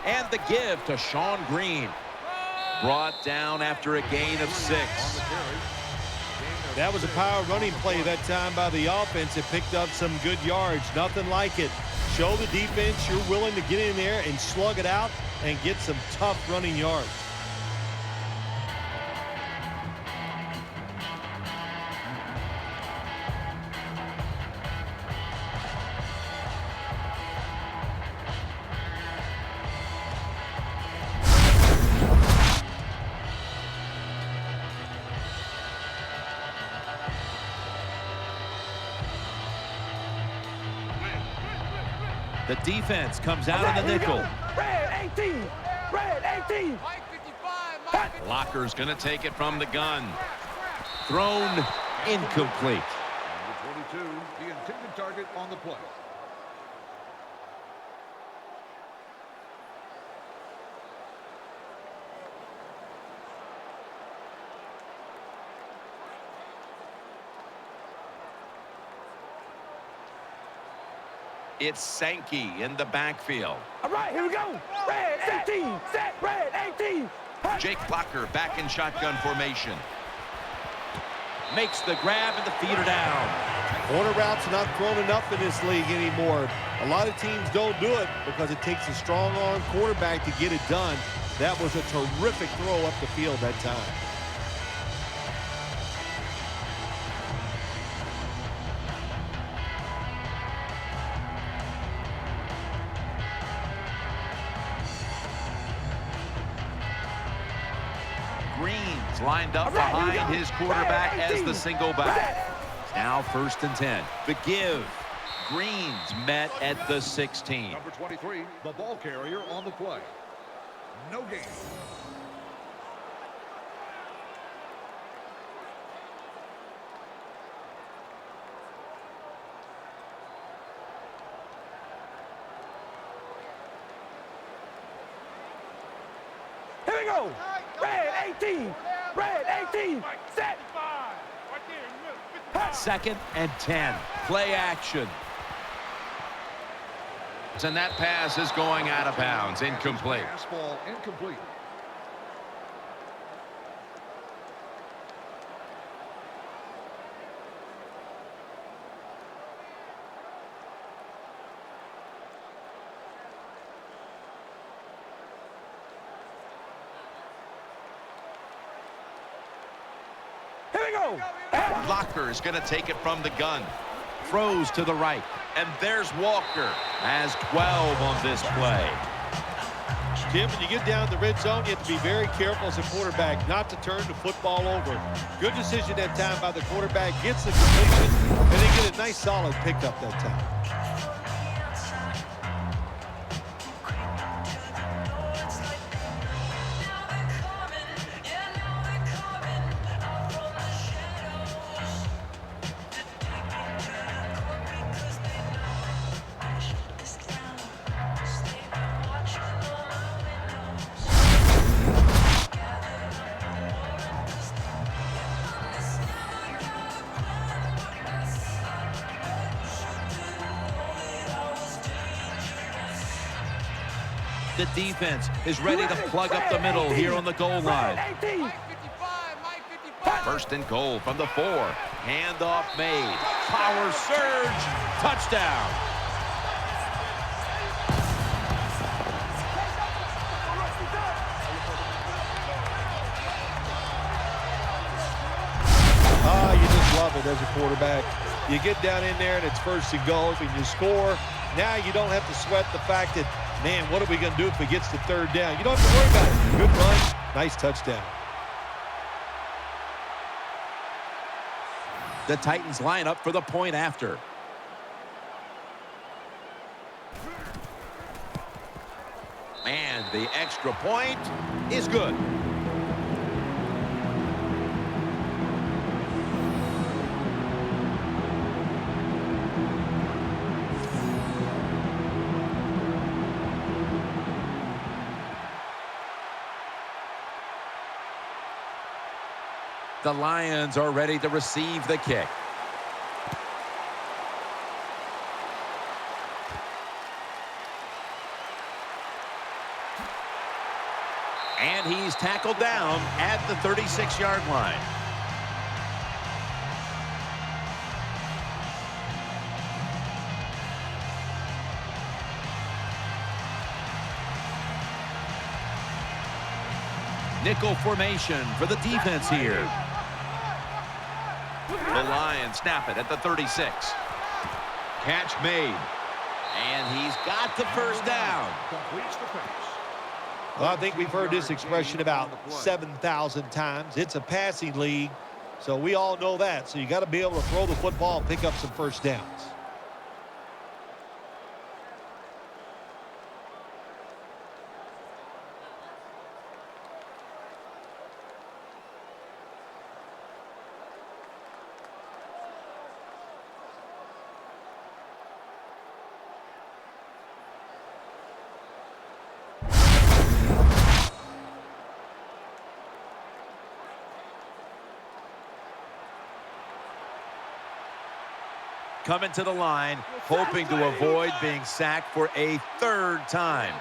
And the give to Sean Green. Brought down after a gain of 6. That was a power running play that time by the offense. It picked up some good yards. Nothing like it. Show the defense you're willing to get in there and slug it out and get some tough running yards. The defense comes out in the nickel. Red 18. Red 18. Locker's going to take it from the gun. Thrown incomplete. Number 22, the intended target on the play. It's Sankey in the backfield. All right, here we go. Red 18. Set. Red 18. Jake Locker back in shotgun formation. Makes the grab and the feeder down. Corner routes are not thrown enough in this league anymore. A lot of teams don't do it because it takes a strong arm quarterback to get it done. That was a terrific throw up the field that time. Green's lined up behind his quarterback as the single back. Now 1st and 10. The give. Green's met at the 16. Number 23, the ball carrier on the play. No gain. Here we go. Red 18. Red 18. Set. 2nd and 10. Play action. And that pass is going out of bounds. Incomplete. Pass ball incomplete. Here we go. Locker is going to take it from the gun. Throws to the right. And there's Walker. Has 12 on this play. Tim, when you get down the red zone, you have to be very careful as a quarterback not to turn the football over. Good decision that time by the quarterback. Gets the completion, and they get a nice solid pickup that time. The defense is ready to plug up the middle here on the goal line. 1st and goal from the 4. Handoff made. Power surge. Touchdown. as a quarterback. You get down in there and it's first and goal and you score. Now you don't have to sweat the fact that, man, what are we going to do if it gets to third down? You don't have to worry about it. Good run, nice touchdown. The Titans line up for the point after. And the extra point is good. The Lions are ready to receive the kick. And he's tackled down at the 36-yard line. Nickel formation for the defense here. The Lions snap it at the 36. Catch made. And he's got the first down. Completes the pass. Well, I think we've heard this expression about 7,000 times. It's a passing league, so we all know that. So you got to be able to throw the football and pick up some first downs. Coming to the line, hoping to avoid being sacked for a third time.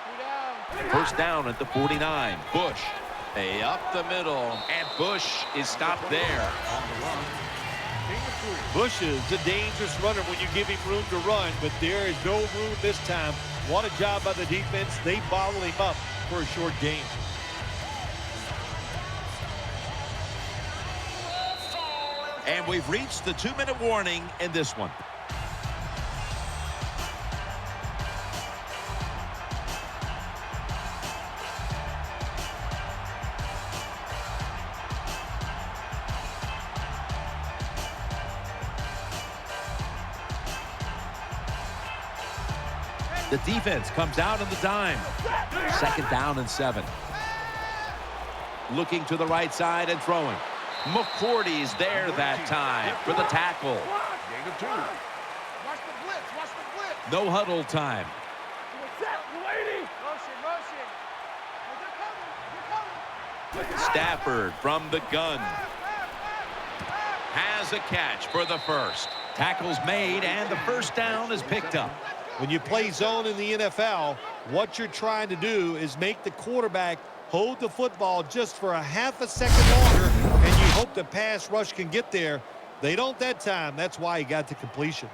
First down at the 49. Bush, up the middle, and Bush is stopped there. Bush is a dangerous runner when you give him room to run, but there is no room this time. What a job by the defense. They bottled him up for a short game. And we've reached the 2-minute warning in this one. The defense comes out on the dime. Second down and 7. Looking to the right side and throwing. McCourty's there that time for the tackle. Gain of 2. Watch the blitz. Watch the blitz. No huddle time. Stafford from the gun. Has a catch for the first. Tackles made, and the first down is picked up. When you play zone in the NFL, what you're trying to do is make the quarterback hold the football just for a half a second longer, and you hope the pass rush can get there. They don't that time. That's why he got to completion.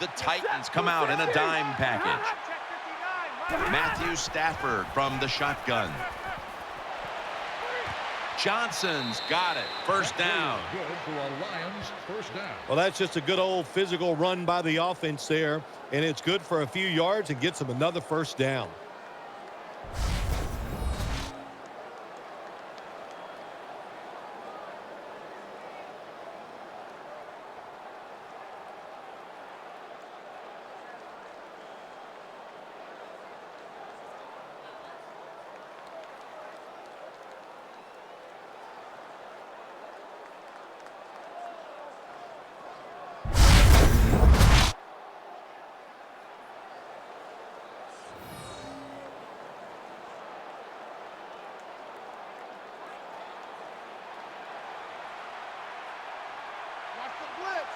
The Titans come out in a dime package. Matthew Stafford from the shotgun. Johnson's got it. First down. Good for a Lions first down. Well, that's just a good old physical run by the offense there, and it's good for a few yards and gets them another first down.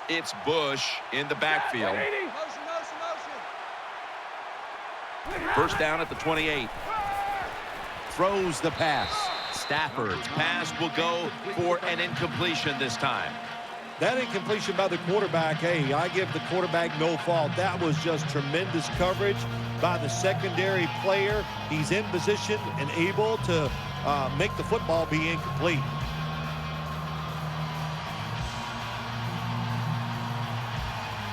It's Bush in the backfield. First down at the 28. Throws the pass. Stafford's pass will go for an incompletion this time. That incompletion by the quarterback, hey, I give the quarterback no fault. That was just tremendous coverage by the secondary player. He's in position and able to make the football be incomplete.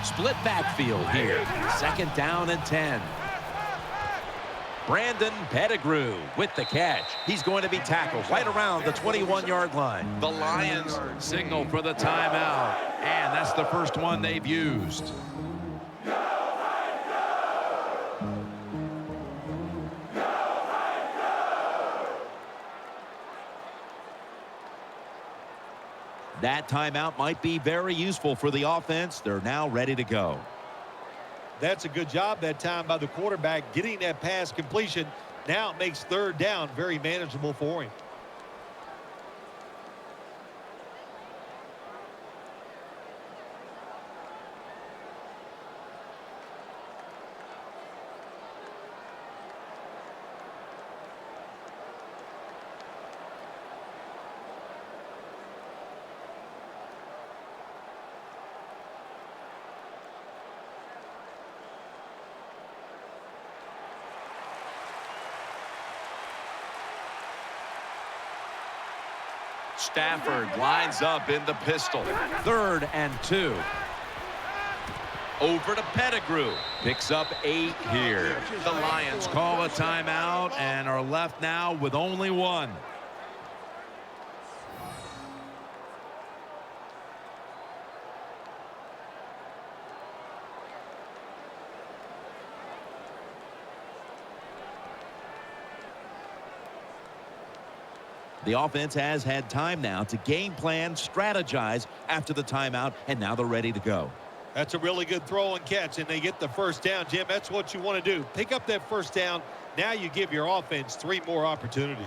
Split backfield here. Second down and 10. Brandon Pettigrew with the catch. He's going to be tackled right around the 21-yard line. The Lions signal for the timeout, and that's the first one they've used. That timeout might be very useful for the offense. They're now ready to go. That's a good job that time by the quarterback getting that pass completion. Now it makes third down very manageable for him. Stafford lines up in the pistol. 3rd and 2. Over to Pettigrew. Picks up 8 here. The Lions call a timeout and are left now with only 1. The offense has had time now to game plan, strategize after the timeout, and now they're ready to go. That's a really good throw and catch, and they get the first down, Jim. That's what you want to do. Pick up that first down. Now you give your offense 3 more opportunities.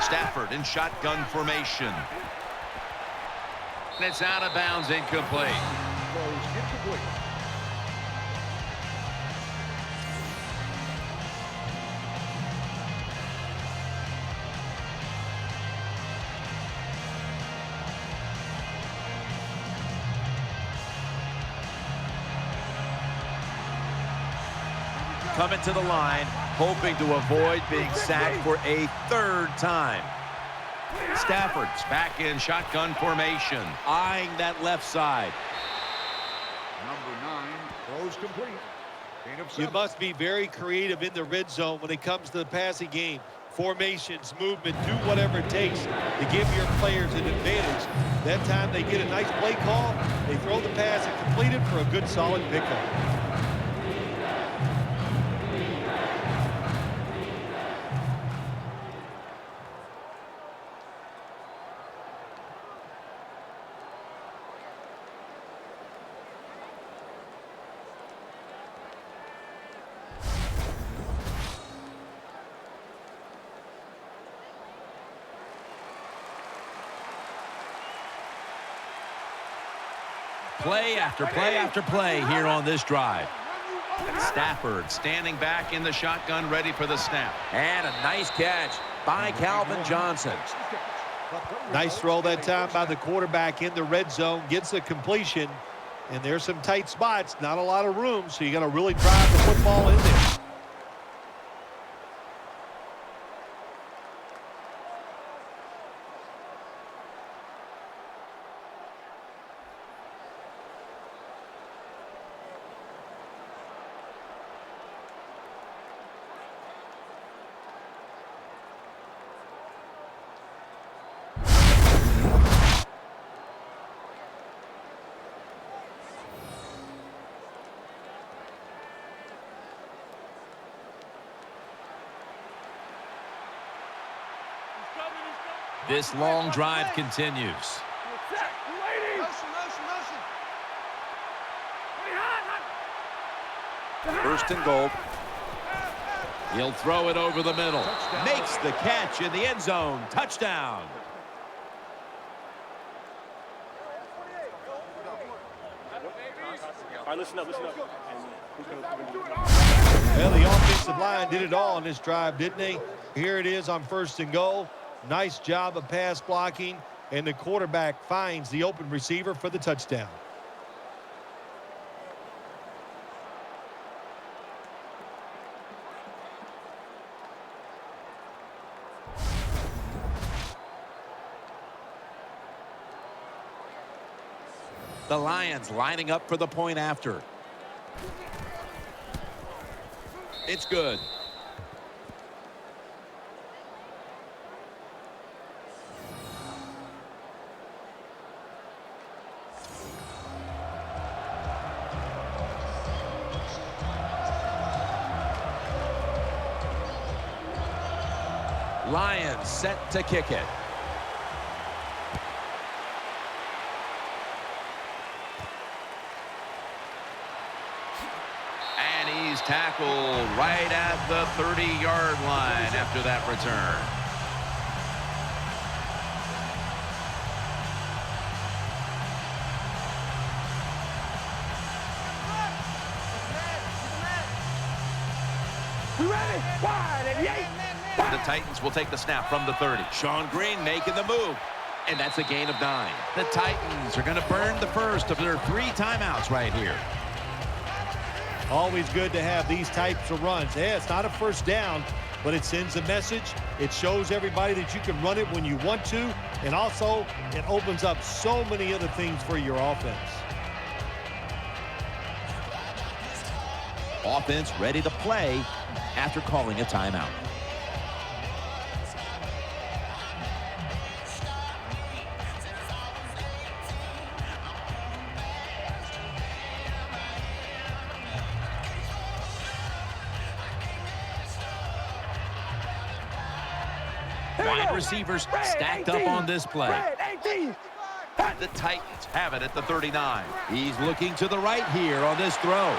Stafford in shotgun formation. And it's out of bounds, incomplete. Coming to the line, hoping to avoid being sacked for a 3rd time. Stafford's back in shotgun formation, eyeing that left side. Number 9 throws complete. Gain of 7. You must be very creative in the red zone when it comes to the passing game. Formations, movement, do whatever it takes to give your players an advantage. That time they get a nice play call, they throw the pass and complete it for a good solid pickup. Play after play after play here on this drive. Stafford standing back in the shotgun, ready for the snap. And a nice catch by Calvin Johnson. Nice throw that time by the quarterback in the red zone. Gets the completion. And there's some tight spots. Not a lot of room, so you got to really drive the football in there. This long drive continues. First and goal. He'll throw it over the middle. Makes the catch in the end zone. Touchdown. All right, listen up, listen up. Well, the offensive line did it all on this drive, didn't they? Here it is on first and goal. Nice job of pass blocking, and the quarterback finds the open receiver for the touchdown. The Lions lining up for the point after. It's good. Lions set to kick it. He's tackled right at the 30-yard line after that return. We ready? Wide and yay. The Titans will take the snap from the 30. Sean Green making the move. And that's a gain of 9. The Titans are going to burn the first of their 3 timeouts right here. Always good to have these types of runs. Yeah, it's not a first down, but it sends a message. It shows everybody that you can run it when you want to, and also it opens up so many other things for your offense. Offense ready to play after calling a timeout. Wide receivers stacked up on this play. The Titans have it at the 39. He's looking to the right here on this throw.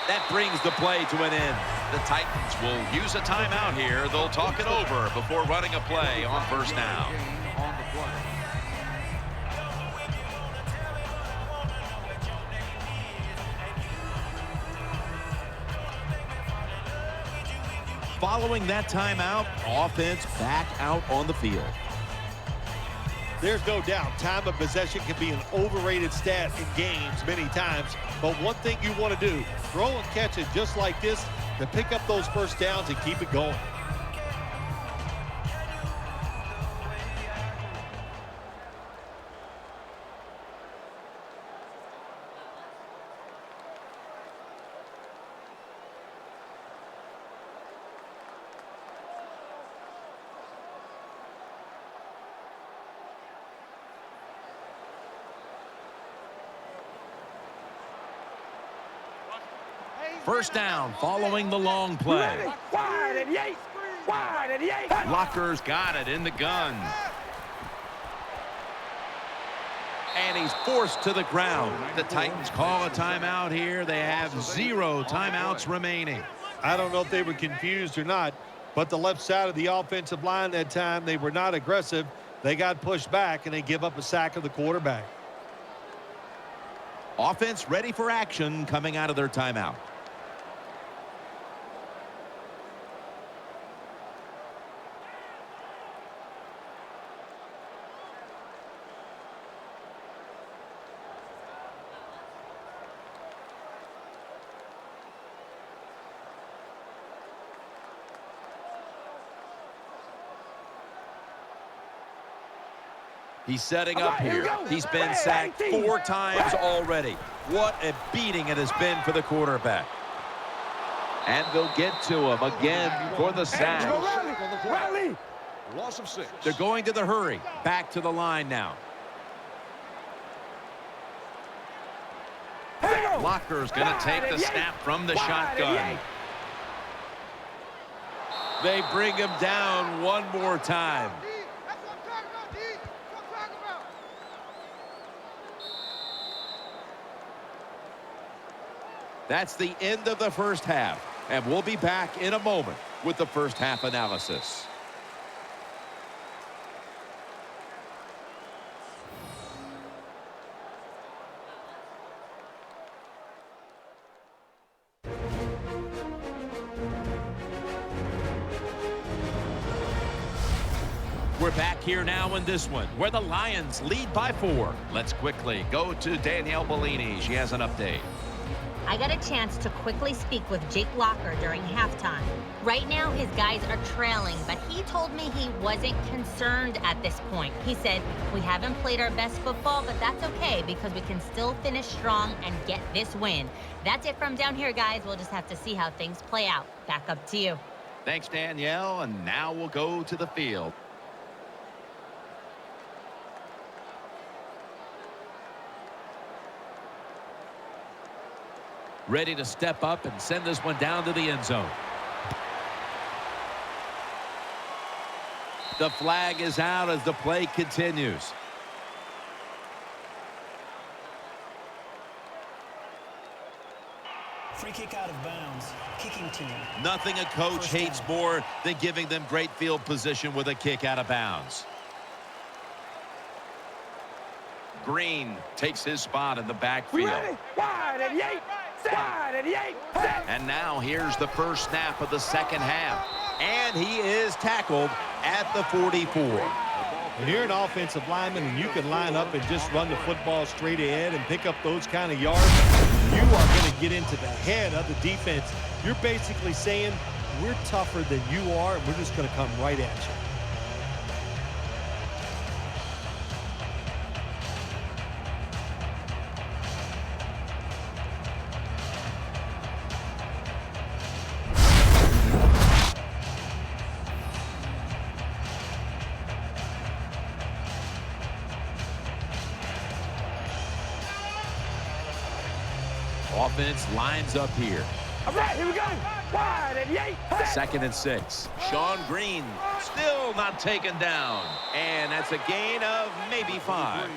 That brings the play to an end. The Titans will use a timeout here. They'll talk it over before running a play on first down. On the play. Following that timeout, offense back out on the field. There's no doubt time of possession can be an overrated stat in games many times, but one thing you want to do, throw and catch it just like this to pick up those first downs and keep it going. First down following the long play. Wide and yay. Wide and yay. Locker's got it in the gun. And he's forced to the ground. The Titans call a timeout here. They have 0 timeouts remaining. I don't know if they were confused or not, but the left side of the offensive line that time, they were not aggressive. They got pushed back, and they give up a sack of the quarterback. Offense ready for action coming out of their timeout. He's setting up here. He's been sacked 4 times already. What a beating it has been for the quarterback. And they'll get to him again for the sack. Rally. Loss of 6. They're going to the hurry. Back to the line now. Locker's going to take the snap from the shotgun. They bring him down one more time. That's the end of the first half, and we'll be back in a moment with the first half analysis. We're back here now in this one, where the Lions lead by 4. Let's quickly go to Danielle Bellini. She has an update. I got a chance to quickly speak with Jake Locker during halftime. Right now, his guys are trailing, but he told me he wasn't concerned at this point. He said, we haven't played our best football, but that's okay because we can still finish strong and get this win. That's it from down here, guys. We'll just have to see how things play out. Back up to you. Thanks, Danielle, and now we'll go to the field. Ready to step up and send this one down to the end zone. The flag is out as the play continues. Free kick out of bounds. Kicking team. Nothing a coach hates more than giving them great field position with a kick out of bounds. Green takes his spot in the backfield. Wide and yank. Wide and yank. And now here's the first snap of the second half. And he is tackled at the 44. When you're an offensive lineman and you can line up and just run the football straight ahead and pick up those kind of yards, you are going to get into the head of the defense. You're basically saying, we're tougher than you are, and we're just going to come right at you. Offense lines up here. All right, here we go. Wide and yank. 2nd and 6. Sean Green still not taken down. And that's a gain of maybe 5.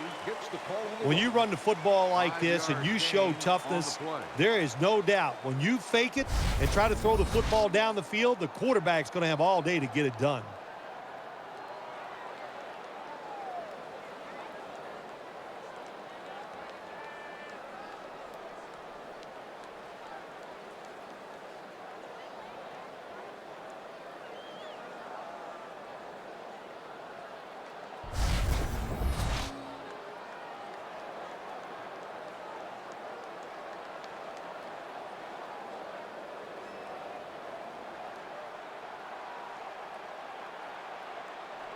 When you run the football like this and you show toughness, there is no doubt when you fake it and try to throw the football down the field, the quarterback's going to have all day to get it done.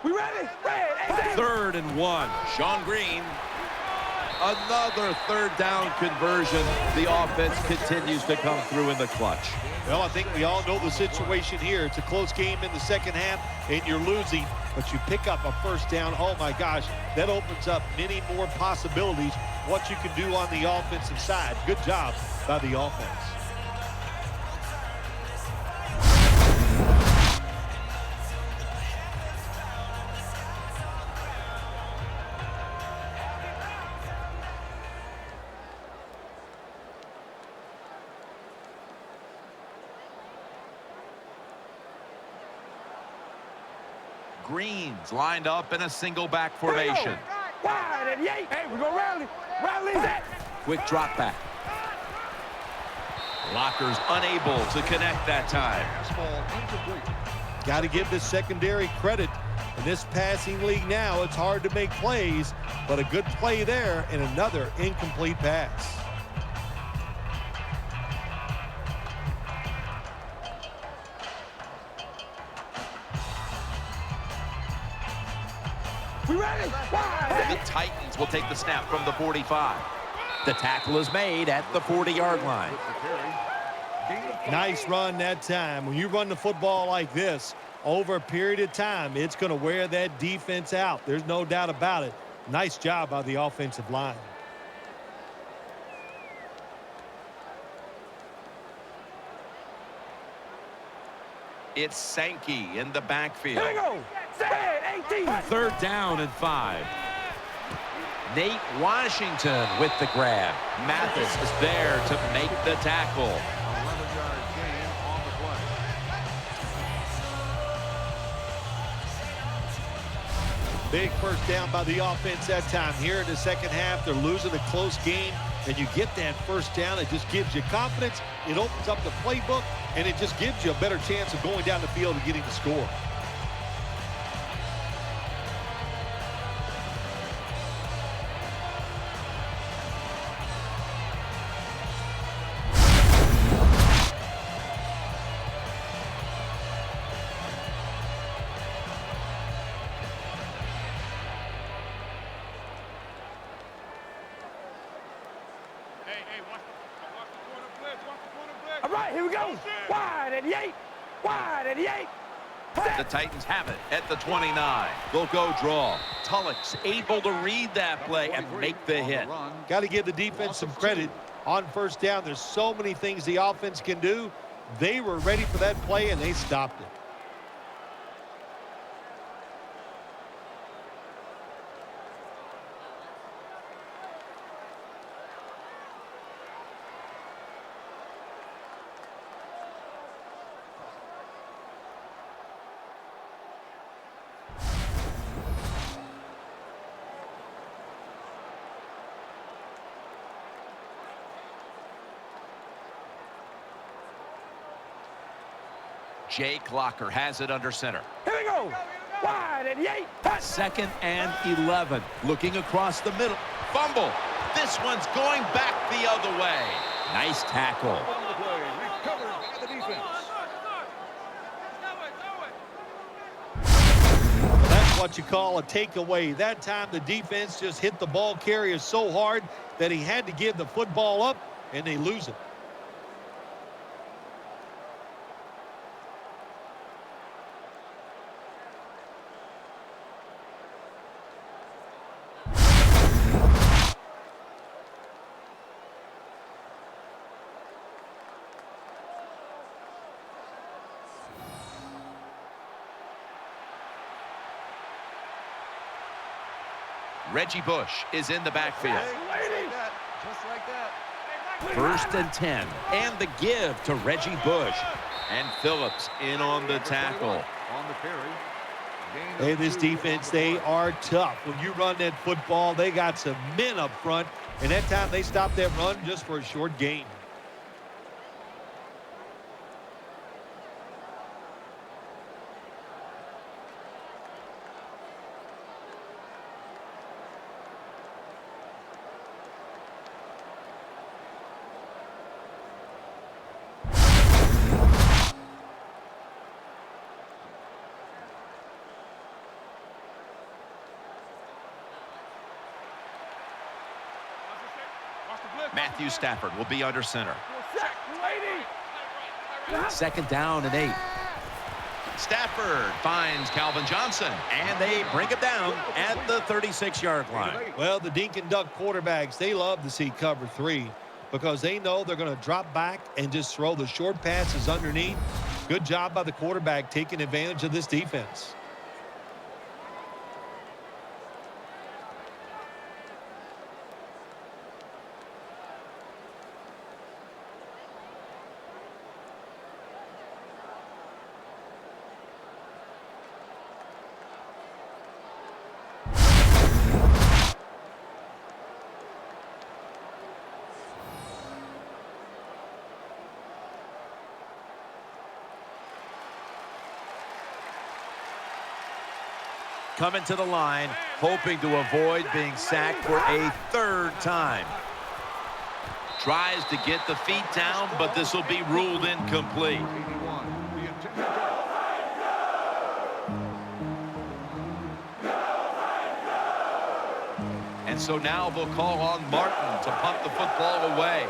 We ready? Red. 3rd and 1. Sean Green. Another 3rd down conversion. The offense continues to come through in the clutch. Well, I think we all know the situation here. It's a close game in the second half, and you're losing, but you pick up a first down. Oh, my gosh, that opens up many more possibilities, what you can do on the offensive side. Good job by the offense. Green's lined up in a single back formation. Wide and yank. Hey, we're going to rally. Rally that. Quick drop back. Locker's unable to connect that time. Got to give this secondary credit. In this passing league now, it's hard to make plays, but a good play there and another incomplete pass. We ready? Wide. The Titans will take the snap from the 45. The tackle is made at the 40-yard line. Nice run that time. When you run the football like this, over a period of time, it's going to wear that defense out. There's no doubt about it. Nice job by the offensive line. It's Sankey in the backfield. Here we go. 18. 3rd down and 5. Nate Washington with the grab. Mathis is there to make the tackle. 11-yard gain on the play. Big first down by the offense that time. Here in the second half, they're losing a close game, and you get that first down. It just gives you confidence. It opens up the playbook, and it just gives you a better chance of going down the field and getting the score. All right, here we go. Wide 88. Wide 88. The Titans have it at the 29. They'll go draw. Tulloch's able to read that play and make the hit. Got to give the defense some credit on first down. There's so many things the offense can do. They were ready for that play, and they stopped it. Jake Locker has it under center. Here we go. Wide 88. Second and 11. Looking across the middle. Fumble. This one's going back the other way. Nice tackle. On the play, recovered by the defense. That's what you call a takeaway. That time the defense just hit the ball carrier so hard that he had to give the football up, and they lose it. Reggie Bush is in the backfield. Just like that. First and 10. And the give to Reggie Bush. And Phillips in on the tackle. On the carry. Hey, this defense, they are tough. When you run that football, they got some men up front. And that time they stopped that run just for a short gain. Matthew Stafford will be under center. Second down and 8. Stafford finds Calvin Johnson, and they bring him down at the 36-yard line. Well, the Dink and Duck quarterbacks, they love to see cover 3 because they know they're going to drop back and just throw the short passes underneath. Good job by the quarterback taking advantage of this defense. Coming to the line, hoping to avoid being sacked for a third time. Tries to get the feet down, but this will be ruled incomplete. 81. The intended target. And so now they'll call on Martin to punt the football away.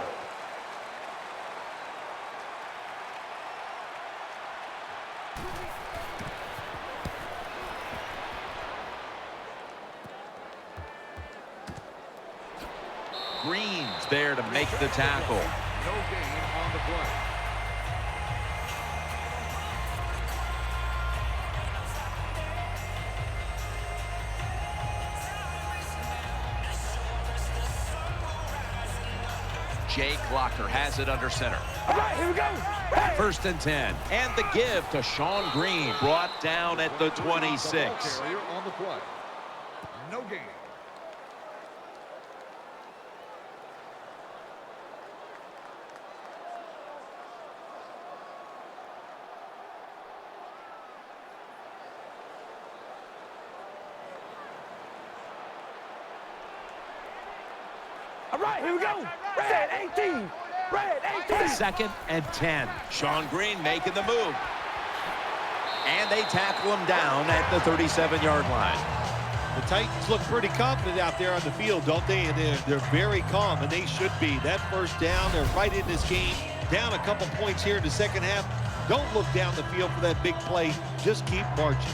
Green's there to make the tackle. No gain on the play. Jake Locker has it under center. All right, here we go. Hey. 1st and 10. And the give to Sean Green. Brought down at the 26. Carrier on the play. No gain. All right, here we go. Red 18. Red 18. 2nd and 10. Sean Green making the move. And they tackle him down at the 37-yard line. The Titans look pretty confident out there on the field, don't they? And they're very calm, and they should be. That 1st down, they're right in this game. Down a couple points here in the 2nd half. Don't look down the field for that big play. Just keep marching.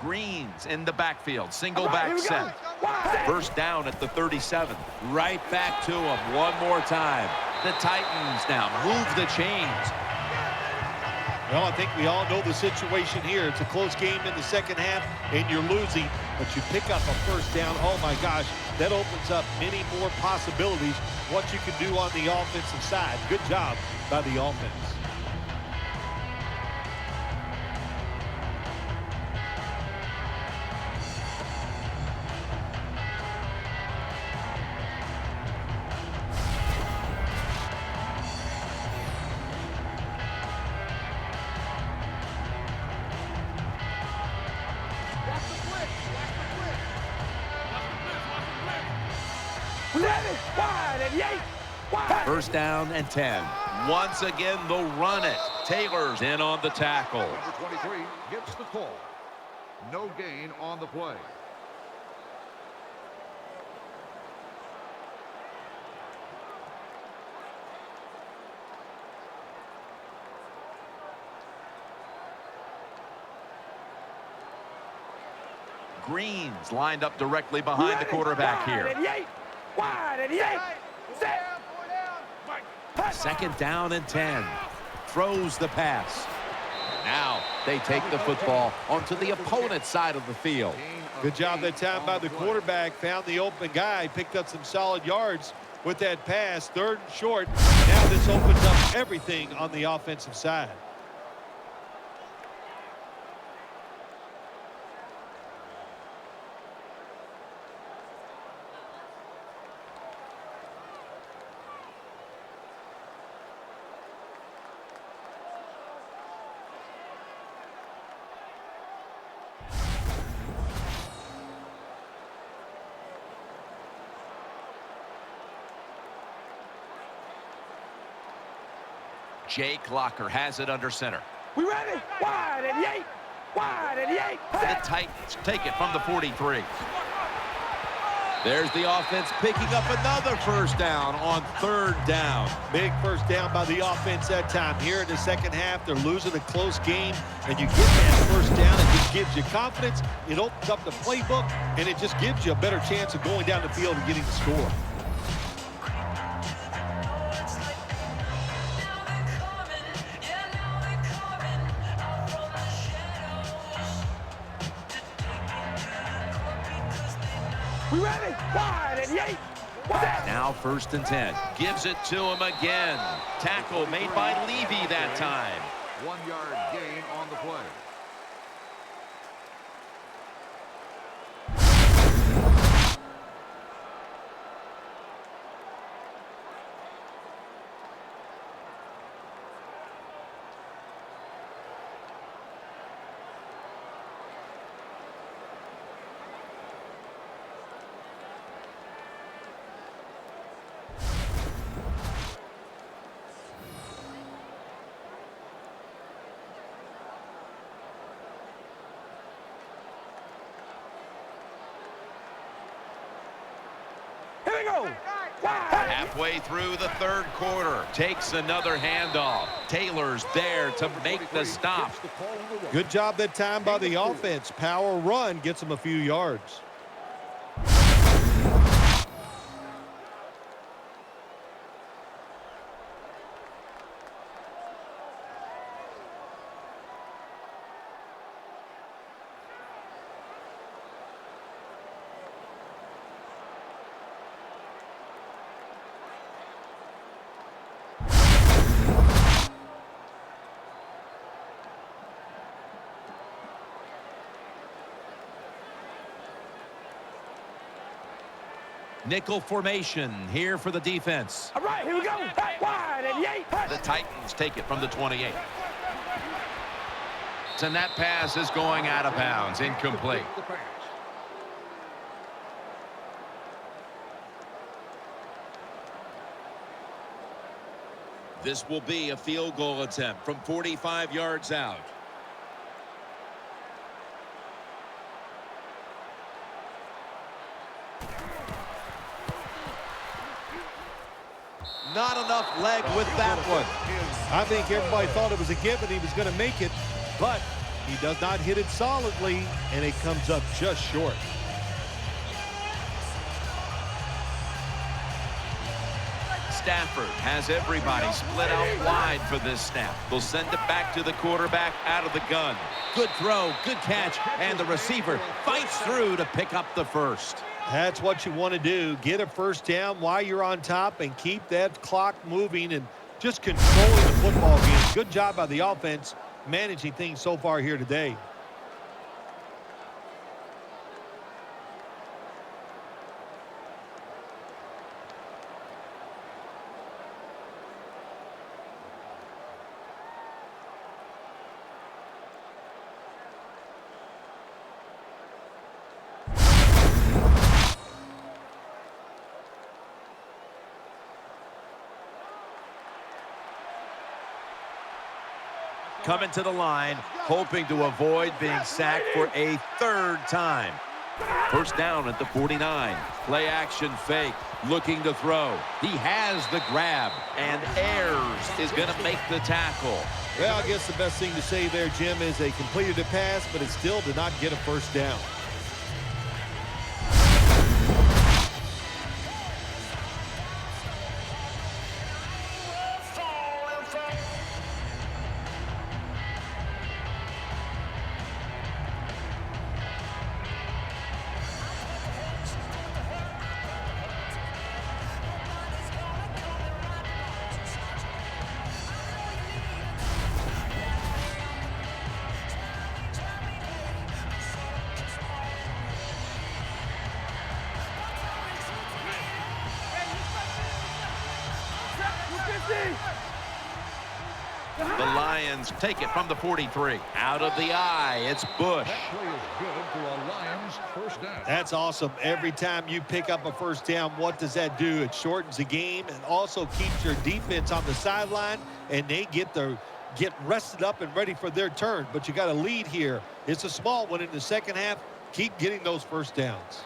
Green's in the backfield. Single All right, back here we set. go. 1st down at the 37. Right back to him one more time. The Titans now move the chains. Well, I think we all know the situation here. It's a close game in the 2nd half, and you're losing, but you pick up a 1st down. Oh, my gosh, that opens up many more possibilities, what you can do on the offensive side. Good job by the offense. Wide and Yates. Wide. 1st down and 10. Once again, they'll run it. Taylor's in on the tackle. Number 23 gets the call. No gain on the play. Green's lined up directly behind the quarterback here. Wide and Yates. Set. 2nd down and 10. Throws the pass. Now they take the football onto the opponent's side of the field. Good job that time by the quarterback. Found the open guy. Picked up some solid yards with that pass. 3rd and short. Now this opens up everything on the offensive side. Jake Locker has it under center. We ready? Wide and Yates. Wide and Yates. The Titans take it from the 43. There's the offense picking up another 1st down on 3rd down. Big 1st down by the offense that time. Here in the 2nd half, they're losing a close game, and you get that 1st down. It just gives you confidence. It opens up the playbook, and it just gives you a better chance of going down the field and getting the score. We ready? Wide and Yates. Wide. Now 1st and 10. Gives it to him again. Tackle made by Levy that time. 1-yard gain on the play. Here we go. Halfway through the third quarter, takes another handoff. Taylor's there to make the stop. Good job that time by the offense. Power run gets them a few yards. Nickel formation here for the defense. All right, here we go. Wide and yay. The Titans take it from the 28. And that pass is going out of bounds, incomplete. This will be a field goal attempt from 45 yards out. Not enough leg with that one. I think everybody thought it was a given he was going to make it, but he does not hit it solidly, and it comes up just short. Stafford has everybody split out wide for this snap. They'll send it back to the quarterback out of the gun. Good throw, good catch, and the receiver fights through to pick up the first. That's what you want to do. Get a first down while you're on top and keep that clock moving and just controlling the football game. Good job by the offense managing things so far here today. Coming to the line, hoping to avoid being sacked for a third time. First down at the 49. Play action fake, looking to throw. He has the grab, and Ayers is going to make the tackle. Well, I guess the best thing to say there, Jim, is they completed a pass, but it still did not get a first down. The Lions take it from the 43. Out of the eye, it's Bush. That play is good for a Lions first down. That's awesome. Every time you pick up a first down, what does that do? It shortens the game and also keeps your defense on the sideline, and they get rested up and ready for their turn. But you got a lead here. It's a small one in the second half. Keep getting those first downs.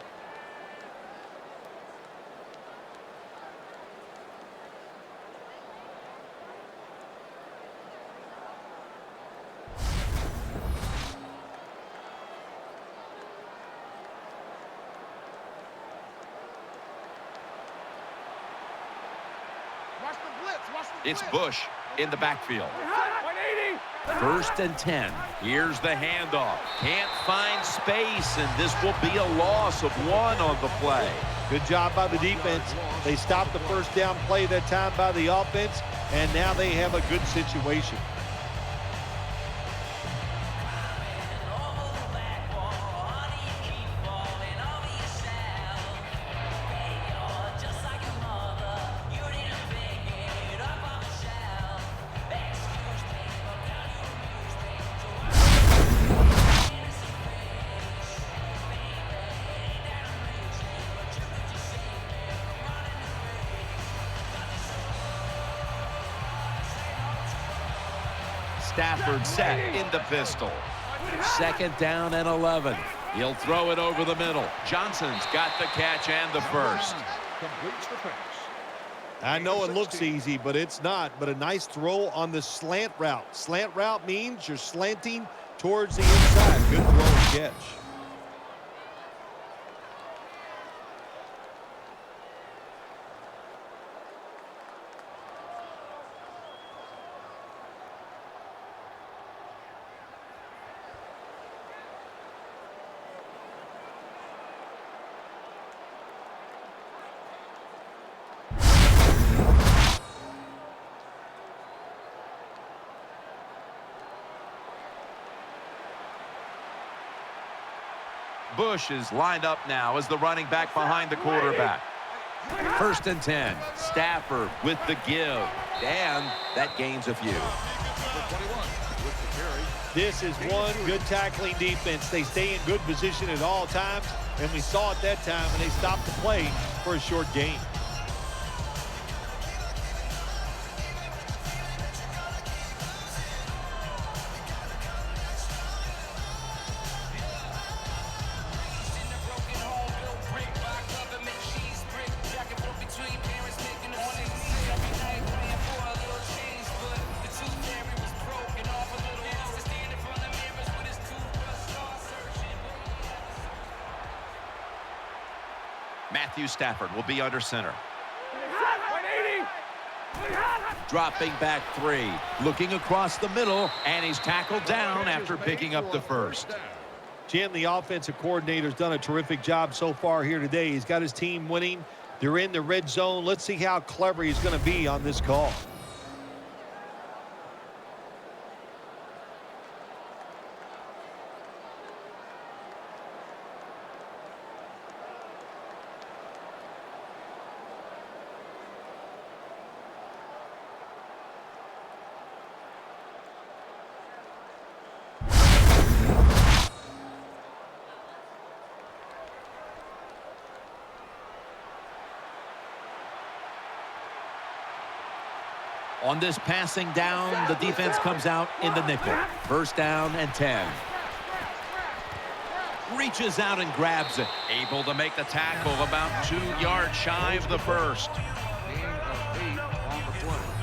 It's Bush in the backfield. 1st and 10. Here's the handoff. Can't find space, and this will be a loss of 1 on the play. Good job by the defense. They stopped the first down play that time by the offense, and now they have a good situation. Stafford set in the pistol. 2nd down and 11. He'll throw it over the middle. Johnson's got the catch and the first. Completes the pass. I know it looks easy, but it's not. But a nice throw on the slant route. Slant route means you're slanting towards the inside. Good throw and catch. Bush is lined up now as the running back behind the quarterback. 1st and 10. Stafford with the give. And that gains a few. This is one good tackling defense. They stay in good position at all times, and we saw it that time, and they stopped the play for a short gain. Stafford will be under center. Dropping back 3. Looking across the middle, and he's tackled down after picking up the first. Jim, the offensive coordinator's done a terrific job so far here today. He's got his team winning. They're in the red zone. Let's see how clever he's going to be on this call. On this passing down, the defense comes out in the nickel. 1st down and 10. Reaches out and grabs it. Able to make the tackle about 2 yards shy of the first. Gain of 8 on the play.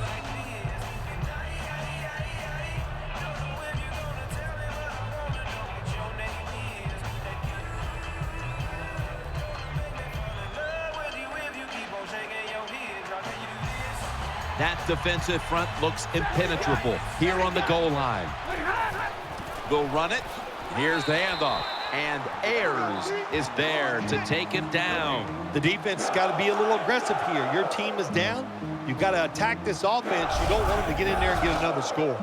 That defensive front looks impenetrable here on the goal line. They'll run it. Here's the handoff. And Ayers is there to take him down. The defense has got to be a little aggressive here. Your team is down. You've got to attack this offense. You don't want them to get in there and get another score.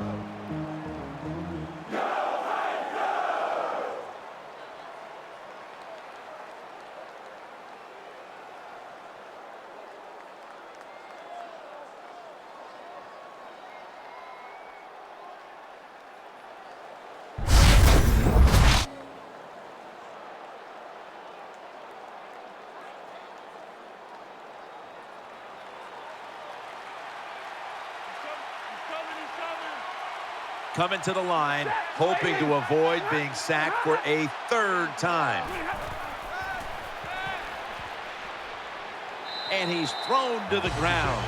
Coming to the line, hoping to avoid being sacked for a 3rd time. And he's thrown to the ground.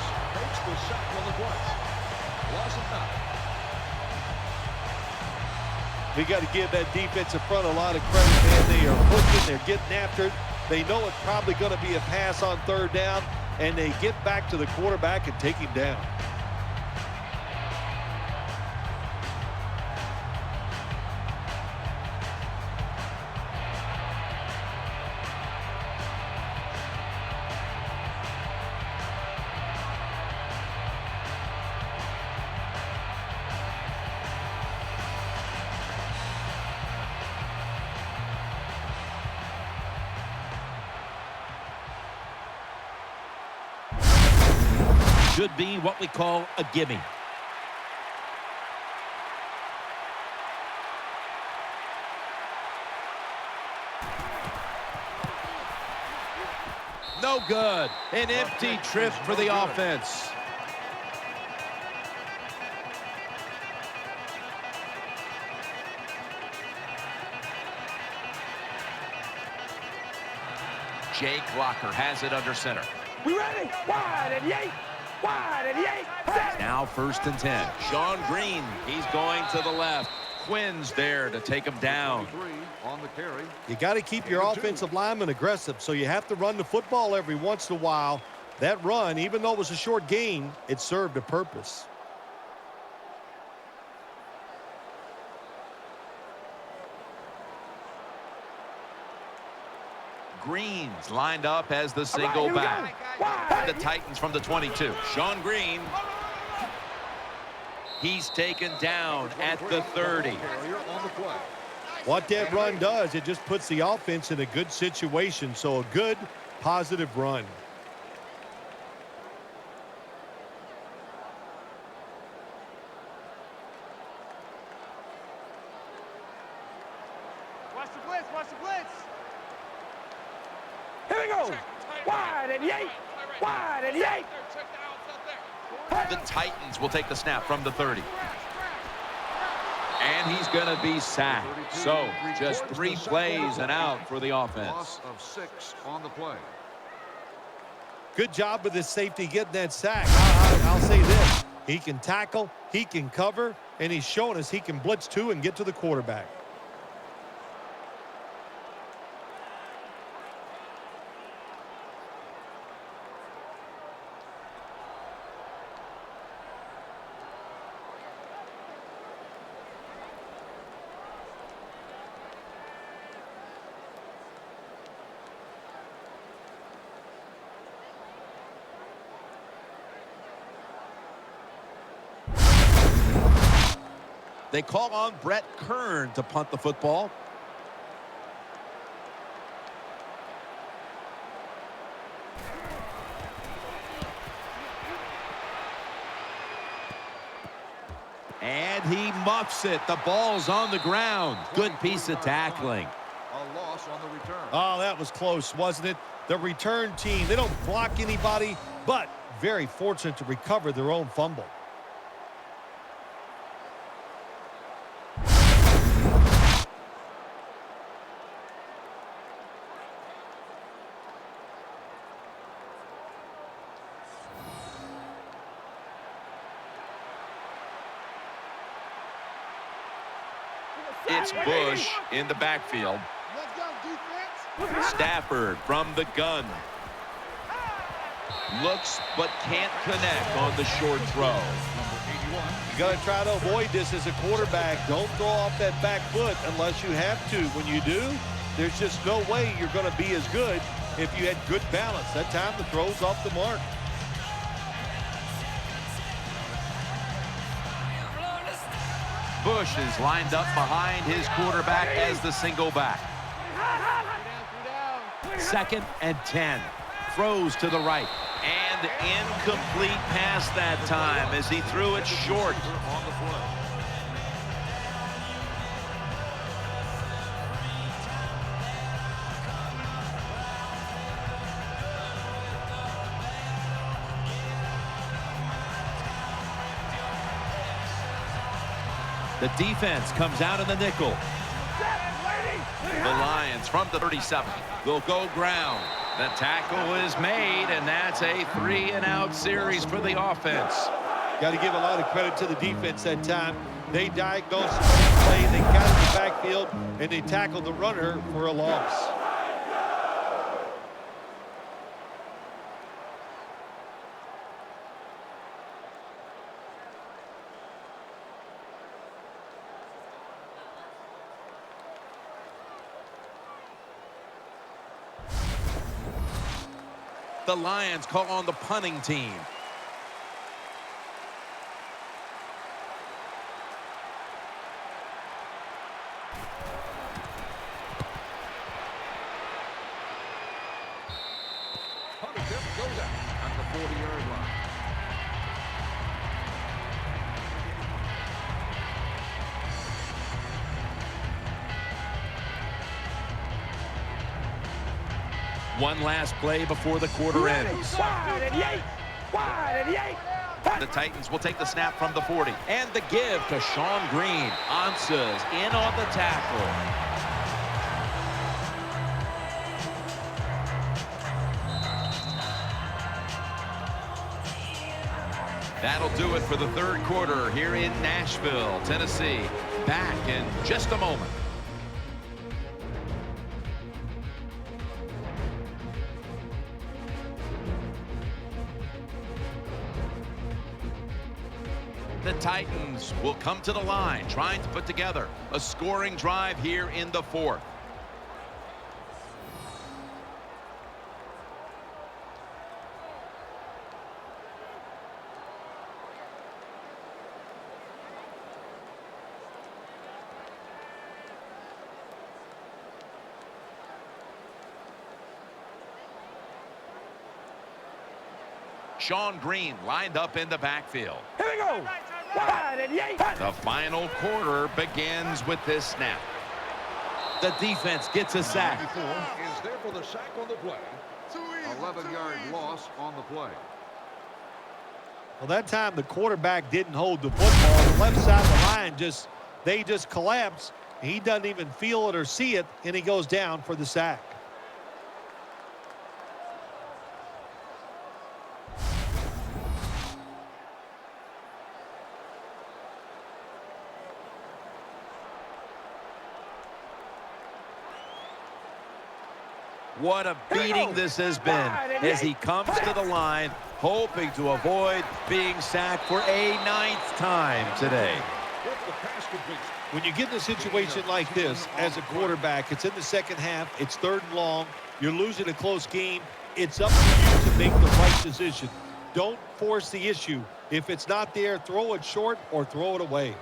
We got to give that defensive front a lot of credit, man. They are pushing, they're getting after it. They know it's probably going to be a pass on 3rd down, and they get back to the quarterback and take him down. Should be what we call a gimme. No good. An empty trip for the offense. Jake Locker has it under center. We ready? Wide and yay. Wide and Yates. Set. Now 1st and 10. Sean Green, he's going to the left. Quinn's there to take him down. On the carry. You got to keep your offensive lineman aggressive, so you have to run the football every once in a while. That run, even though it was a short gain, it served a purpose. Green's lined up as the single back. The Titans from the 22. Sean Green. He's taken down at the 30. What that run does, it just puts the offense in a good situation. So a good, positive run. Watch the blitz. Watch the blitz. Here we go. Wide and Yates. Wide and Yates. The Titans will take the snap from the 30. And he's going to be sacked. So just 3 plays and out for the offense. Loss of 6 on the play. Good job with his safety getting that sack. I'll say this. He can tackle, he can cover, and he's showing us he can blitz too and get to the quarterback. They call on Brett Kern to punt the football. And he muffs it. The ball's on the ground. Good piece of tackling. A loss on the return. Oh, that was close, wasn't it? The return team, they don't block anybody, but very fortunate to recover their own fumble. It's Bush in the backfield. Stafford from the gun. Looks but can't connect on the short throw. You got to try to avoid this as a quarterback. Don't throw off that back foot unless you have to. When you do, there's just no way you're going to be as good if you had good balance. That time the throw's off the mark. Bush is lined up behind his quarterback as the single back. 2nd and 10. Throws to the right. And incomplete pass that time as he threw it short. On the play. The defense comes out in the nickel. The Lions from the 37. They'll go ground. The tackle is made, and that's a 3-and-out series for the offense. Got to give a lot of credit to the defense that time. They diagnosed the play, they got in the backfield, and they tackled the runner for a loss. The Lions call on the punting team. Punt attempt goes out at the 40-yard line. One last play before the quarter ends. Wide and Yates. Wide and Yates. The Titans will take the snap from the 40. And the give to Sean Green. Ansah's in on the tackle. That'll do it for the third quarter here in Nashville, Tennessee. Back in just a moment. The Titans will come to the line, trying to put together a scoring drive here in the fourth. Sean Green lined up in the backfield. Here we go. Wide and yay. The final quarter begins with this snap. The defense gets a sack. Is there for the sack on the play. 11-yard loss on the play. Well, that time the quarterback didn't hold the football. The left side of the line they just collapse. He doesn't even feel it or see it, and he goes down for the sack. What a beating this has been as he comes to the line, hoping to avoid being sacked for a 9th time today. When you get in a situation like this as a quarterback, it's in the second half, it's 3rd and long, you're losing a close game, it's up to you to make the right decision. Don't force the issue. If it's not there, throw it short or throw it away.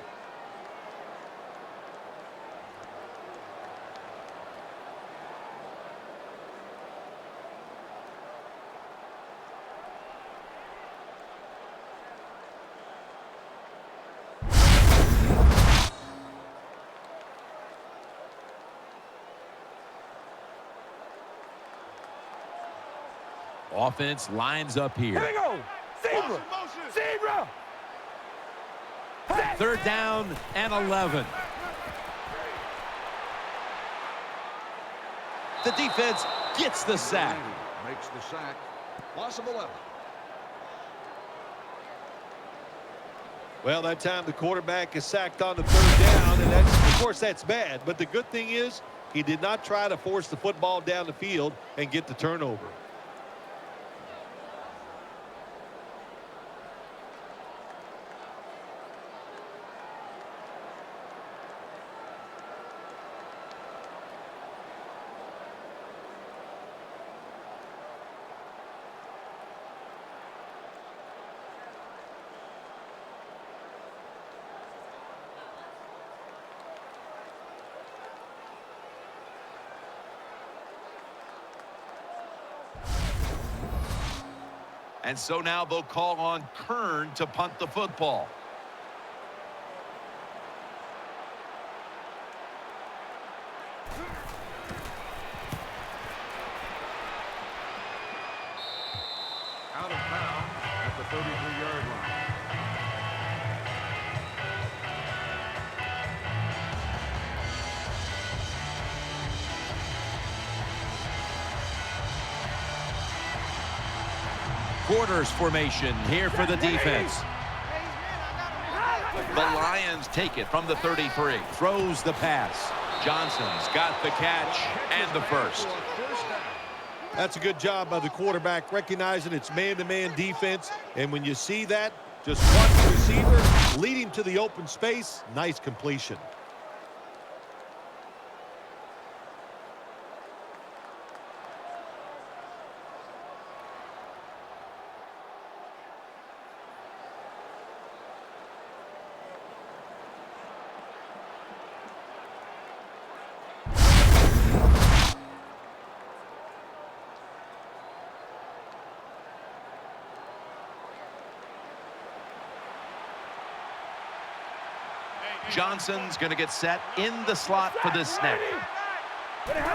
Offense lines up here. Here we go. Zebra. Zebra. 3rd down and 11. The defense gets the sack. Makes the sack. Loss of 11. Well, that time the quarterback is sacked on the 3rd down, and of course that's bad. But the good thing is he did not try to force the football down the field and get the turnover. And so now they'll call on Kern to punt the football. Out of bounds at the 33-yard line. Quarters formation here for the defense. The Lions take it from the 33. Throws the pass. Johnson's got the catch and the first. That's a good job by the quarterback, recognizing it's man-to-man defense. And when you see that, just watch the receiver, lead him to the open space. Nice completion. Johnson's going to get set in the slot for this snap.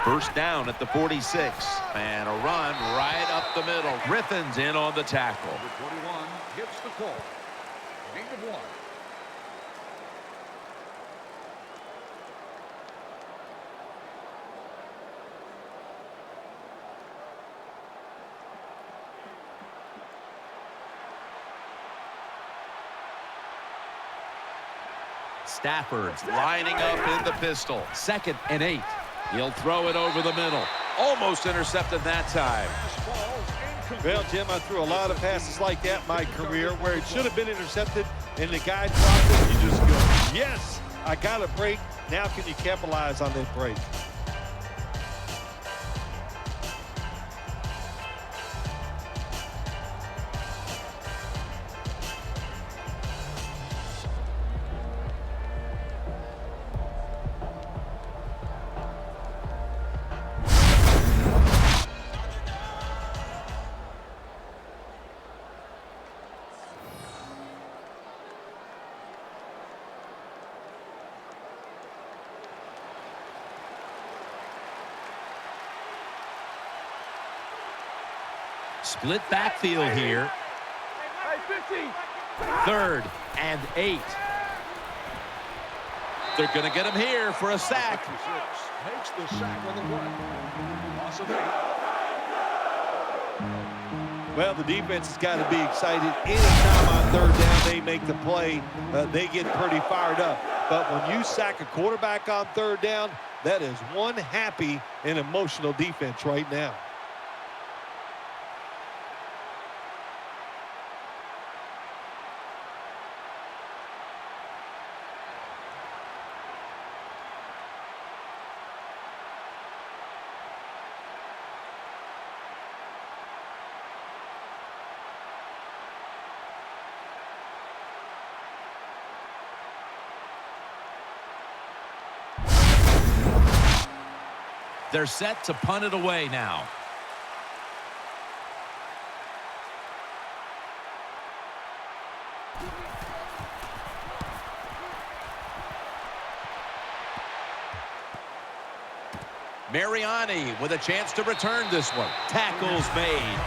First down at the 46. And a run right up the middle. Griffin's in on the tackle. Number 21 gets the call. Gain of 1. Stafford's lining up in the pistol. 2nd and 8. He'll throw it over the middle. Almost intercepted that time. Well, Jim, I threw a lot of passes like that in my career where it should have been intercepted and the guy dropped it. You just go, yes, I got a break. Now can you capitalize on that break? Split backfield here. 3rd and 8. They're going to get him here for a sack. Makes the sack on the play. Loss of 8. Well, the defense has got to be excited. Anytime on 3rd down they make the play, they get pretty fired up. But when you sack a quarterback on 3rd down, that is one happy and emotional defense right now. They're set to punt it away now. Mariani with a chance to return this one. Tackles made.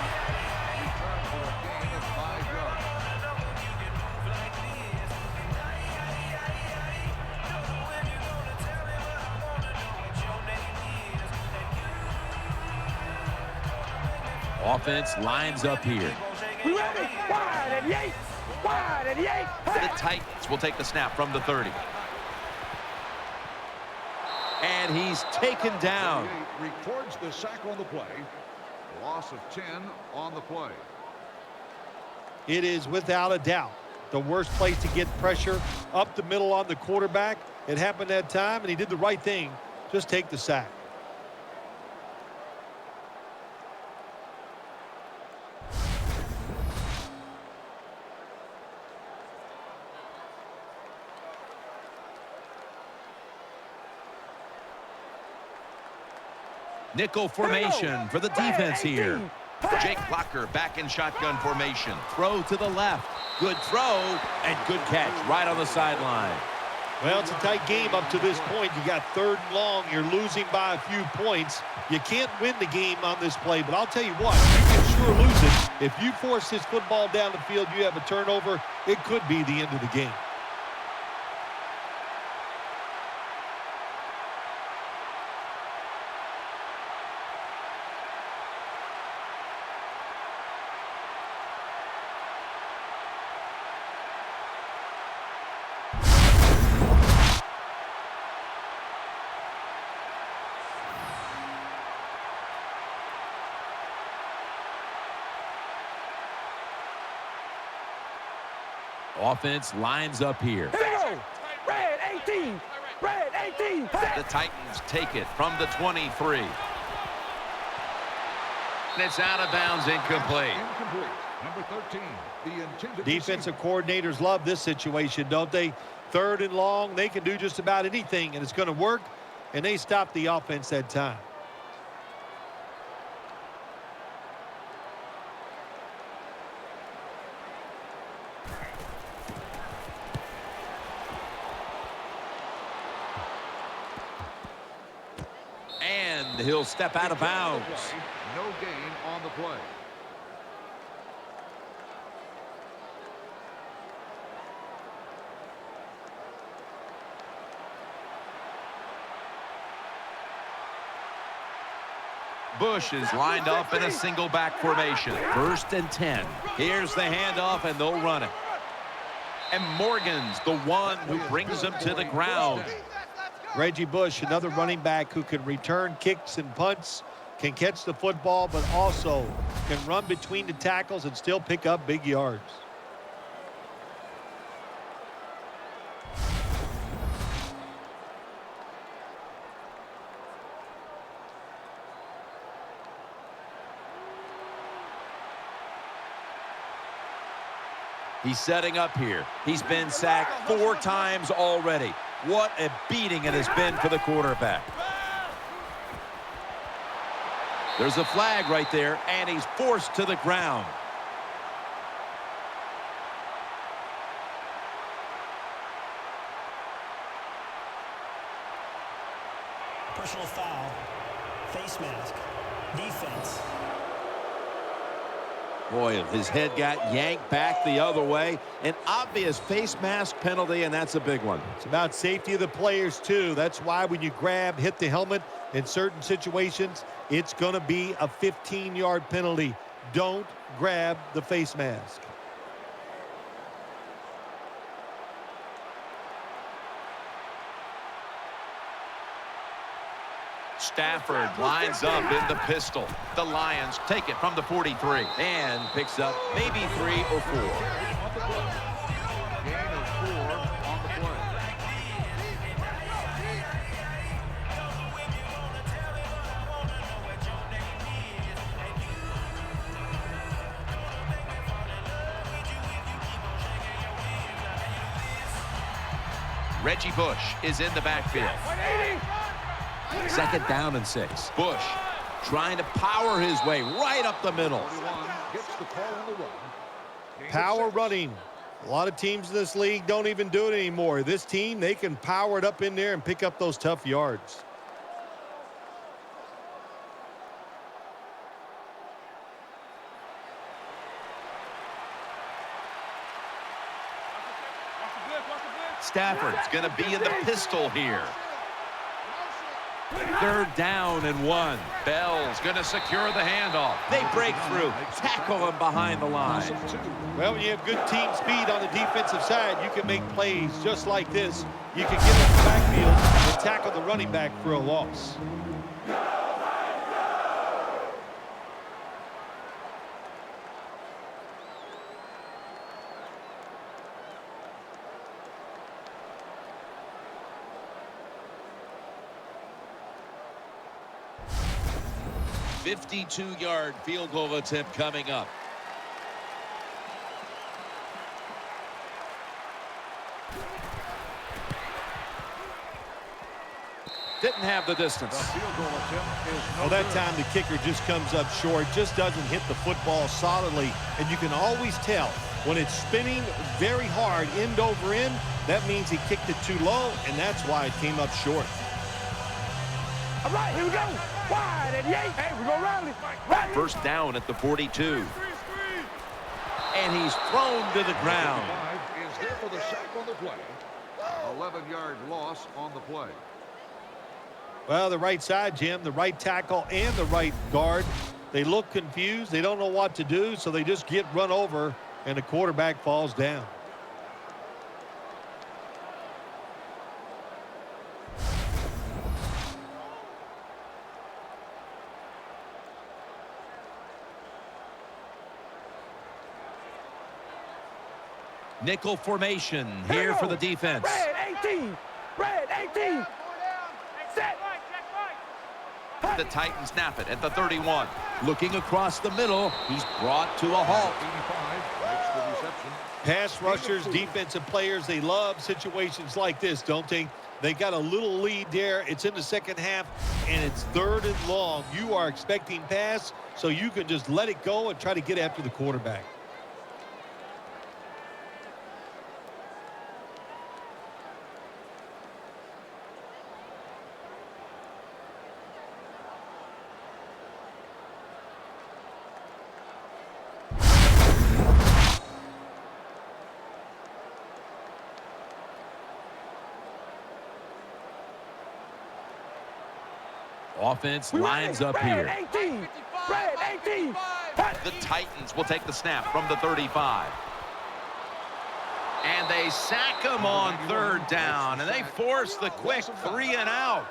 Offense lines up here. We ready? Wide and Yates. Wide and Yates. The Titans will take the snap from the 30. And he's taken down. Records the sack on the play. Loss of 10 on the play. It is without a doubt the worst place to get pressure up the middle on the quarterback. It happened that time, and he did the right thing. Just take the sack. Nickel formation for the defense here. Jake Locker back in shotgun formation. Throw to the left. Good throw and good catch right on the sideline. Well, it's a tight game up to this point. You got 3rd and long. You're losing by a few points. You can't win the game on this play, but I'll tell you what, you can sure lose it. If you force this football down the field, you have a turnover, it could be the end of the game. Offense lines up here. Here we go. Red 18. Red 18. The Titans take it from the 23. And it's out of bounds, incomplete. Incomplete. Number 13. The intended Defensive coordinators love this situation, don't they? 3rd and long, they can do just about anything, and it's going to work, and they stop the offense that time. And he'll step out of bounds. No gain on the play. Bush is lined up in a single back formation. 1st and 10. Here's the handoff, and they'll run it. And Morgan's the one who brings him to the ground. Reggie Bush, another running back who can return kicks and punts, can catch the football, but also can run between the tackles and still pick up big yards. He's setting up here. He's been sacked 4 times already. What a beating it has been for the quarterback. There's a flag right there, and he's forced to the ground. Personal foul, face mask, defense. Boy, his head got yanked back the other way. An obvious face mask penalty, and that's a big one. It's about safety of the players, too. That's why when you grab, hit the helmet in certain situations, it's going to be a 15-yard penalty. Don't grab the face mask. Stafford lines up in the pistol. The Lions take it from the 43. And picks up maybe 3 or 4. Gain of 4 on the play. Reggie Bush is in the backfield. 2nd down and 6. Bush Trying to power his way right up the middle. 41 gets the call on the run. Power running. A lot of teams in this league don't even do it anymore. This team, they can power it up in there and pick up those tough yards. Stafford's going to be in the pistol here. 3rd down and 1. Bell's going to secure the handoff. They break through, tackle him behind the line. Well, when you have good team speed on the defensive side, you can make plays just like this. You can get in the backfield and tackle the running back for a loss. A 52-yard field goal attempt coming up. Didn't have the distance. Well, that time the kicker just comes up short, just doesn't hit the football solidly. And you can always tell when it's spinning very hard, end over end, that means he kicked it too low, and that's why it came up short. All right, here we go. Wide and Yates. Hey, we're going to rally. 1st down at the 42. And he's thrown to the ground. Is there for the sack on the play. 11-yard loss on the play. Well, the right side, Jim, the right tackle and the right guard, they look confused. They don't know what to do, so they just get run over, and the quarterback falls down. Nickel formation here for the defense. Red 18. Red 18. Set. The Titans snap it at the 31. Looking across the middle, he's brought to a halt. 85 makes the reception. Pass rushers, defensive players, they love situations like this, don't they? They got a little lead there. It's in the second half, and it's 3rd and long. You are expecting pass, so you can just let it go and try to get after the quarterback. Offense lines up here. Red 18. Red 18. The Titans will take the snap from the 35. And And they sack him on third down, and they force the quick 3 and out.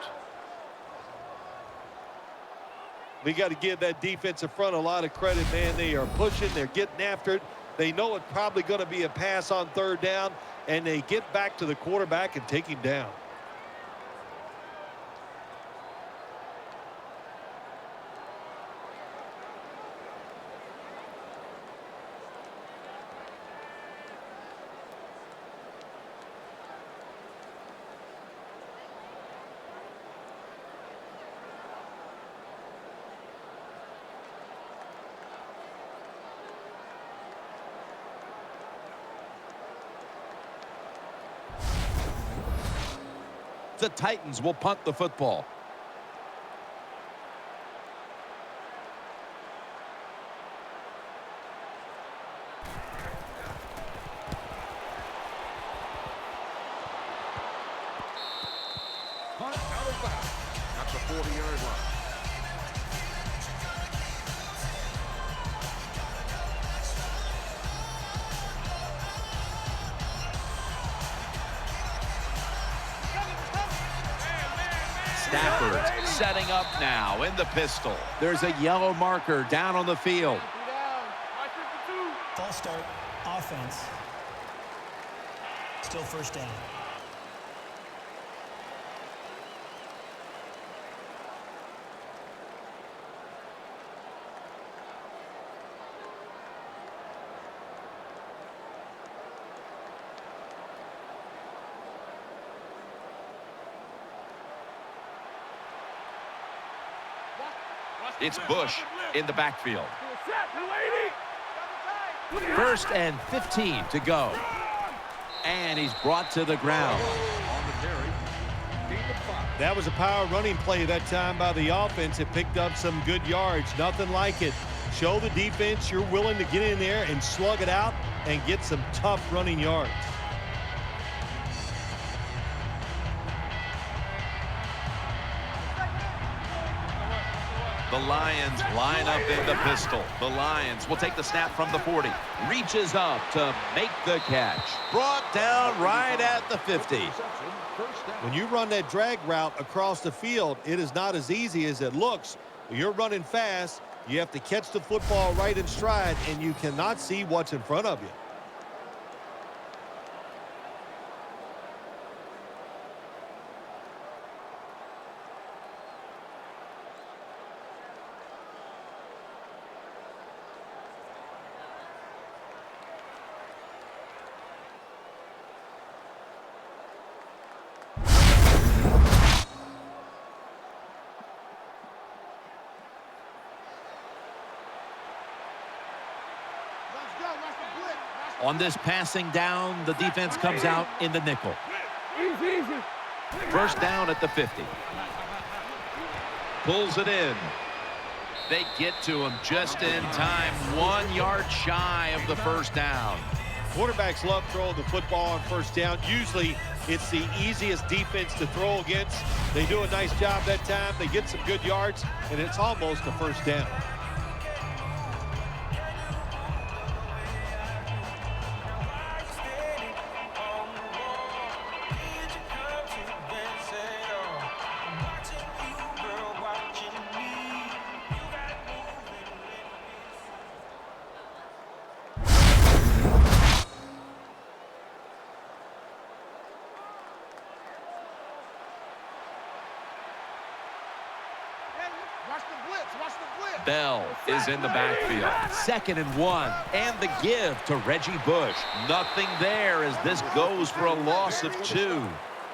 We got to give that defensive front a lot of credit, man. They are pushing. They're getting after it. They know it's probably going to be a pass on third down, and they get back to the quarterback and take him down. The Titans will punt the football. Punt out of bounds at the 40-yard line. Stafford setting up now in the pistol. There's a yellow marker down on the field. False start, offense. Still first down. It's Bush in the backfield. First and 15 to go. And he's brought to the ground. That was a power running play that time by the offense. It picked up some good yards. Nothing like it. Show the defense you're willing to get in there and slug it out and get some tough running yards. The Lions line up in the pistol. The Lions will take the snap from the 40. Reaches up to make the catch. Brought down right at the 50. When you run that drag route across the field, it is not as easy as it looks. You're running fast. You have to catch the football right in stride, and you cannot see what's in front of you. On this passing down, the defense comes out in the nickel. First down at the 50. Pulls it in. They get to him just in time. 1 yard shy of the first down. Quarterbacks love throwing the football on first down. Usually it's the easiest defense to throw against. They do a nice job that time. They get some good yards, and it's almost a first down. Bell is in the backfield. 2nd and 1. And the give to Reggie Bush. Nothing there as this goes for a loss of 2. Well,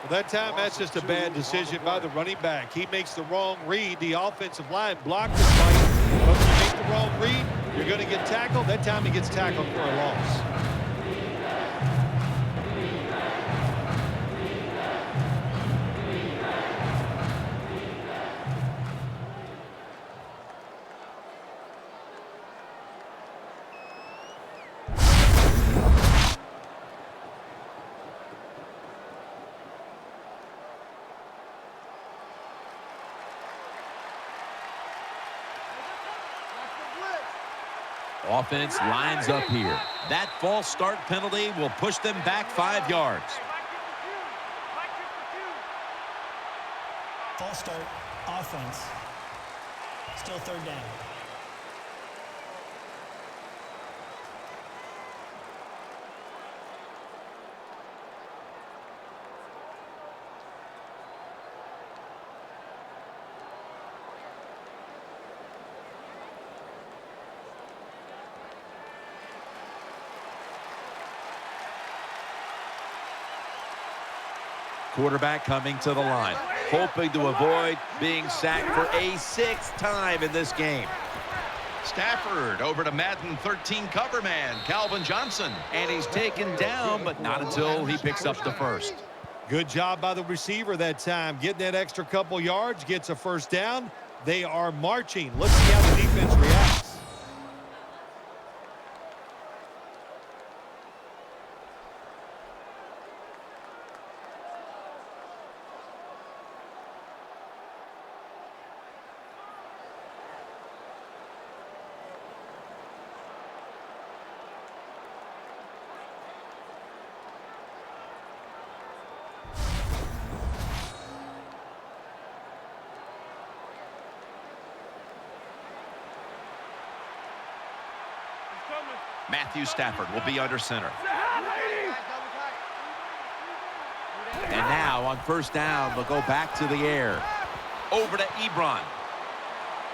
that time, that's just a bad decision by the running back. He makes the wrong read. The offensive line blocked the fight. But when you make the wrong read, you're going to get tackled. That time he gets tackled for a loss. Offense lines up here. That false start penalty will push them back 5 yards. False start, offense. Still third down. Quarterback coming to the line, hoping to avoid being sacked for a 6th time in this game. Stafford over to Madden 13 cover man, Calvin Johnson. And he's taken down, but not until he picks up the first. Good job by the receiver that time. Getting that extra couple yards, gets a first down. They are marching. Let's see how the defense reacts. Matthew Stafford will be under center. And now on first down, they'll go back to the air. Over to Ebron.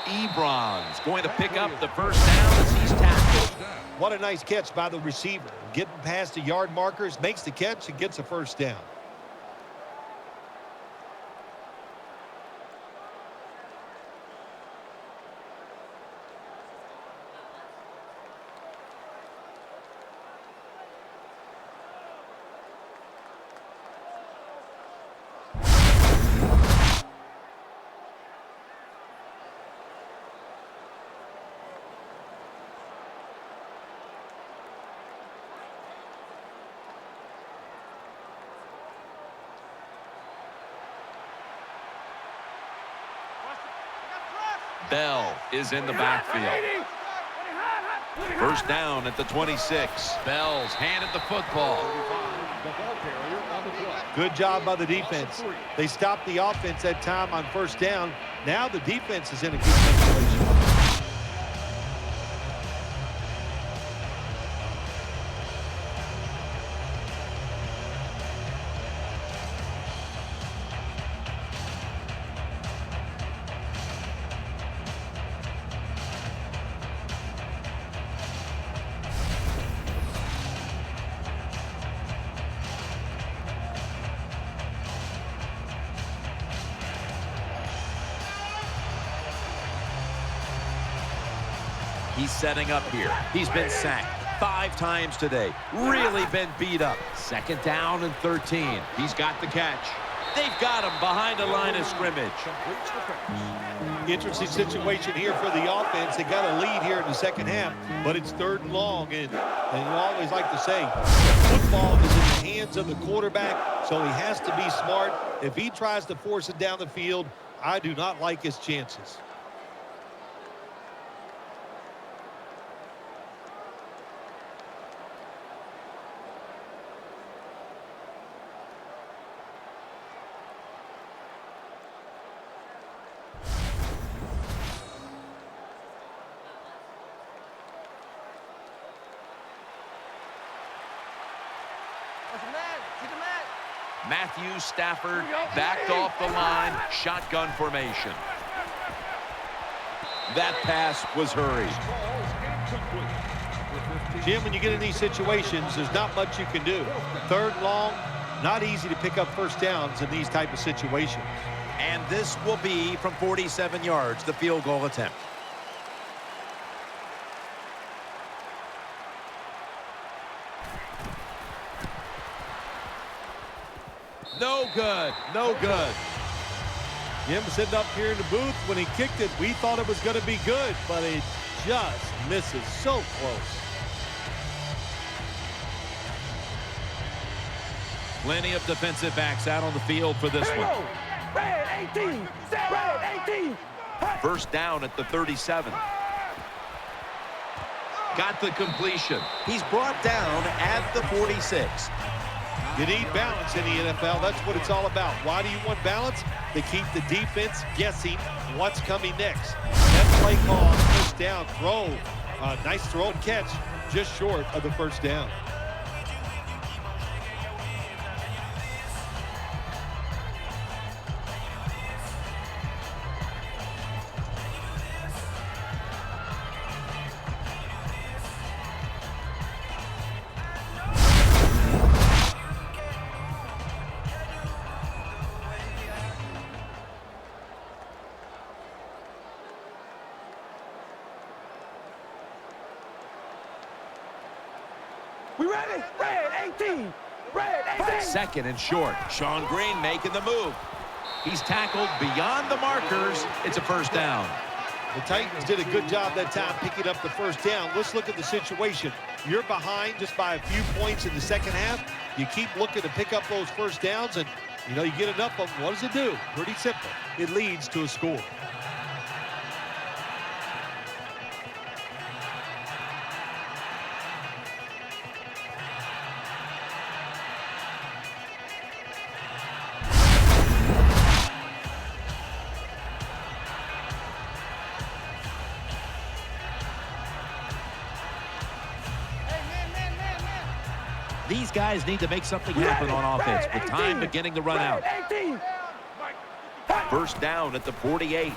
Ebron's going to pick up the first down as he's tackled. What a nice catch by the receiver. Getting past the yard markers, makes the catch and gets a first down. Bell is in the backfield. First down at the 26. Bell's handed the football. Good job by the defense. They stopped the offense that time on first down. Now the defense is in a good situation. He's setting up here. He's been sacked 5 times today. Really been beat up. Second down and 13. He's got the catch. They've got him behind the line of scrimmage. Interesting situation here for the offense. They got a lead here in the second half, but it's 3rd and long, and you always like to say, football is in the hands of the quarterback, so he has to be smart. If he tries to force it down the field, I do not like his chances. Matthew Stafford backed off the line, shotgun formation. That pass was hurried. Jim, when you get in these situations, there's not much you can do. 3rd and long, not easy to pick up first downs in these type of situations. And this will be from 47 yards, the field goal attempt. No good. No good. Jim sitting up here in the booth, when he kicked it, we thought it was going to be good, but it just misses so close. Plenty of defensive backs out on the field for this one. Red 18. Red 18. First down at the 37. Got the completion. He's brought down at the 46. You need balance in the NFL. That's what it's all about. Why do you want balance? To keep the defense guessing what's coming next. That play call on first down, throw. Nice throw and catch, just short of the first down. We ready? Red 18. Red 18. Second and short. Sean Green making the move. He's tackled beyond the markers. It's a first down. The Titans did a good job that time picking up the first down. Let's look at the situation. You're behind just by a few points in the second half. You keep looking to pick up those first downs, and, you get enough of them. What does it do? Pretty simple. It leads to a score. These guys need to make something happen on offense with time beginning to run out. First down at the 48.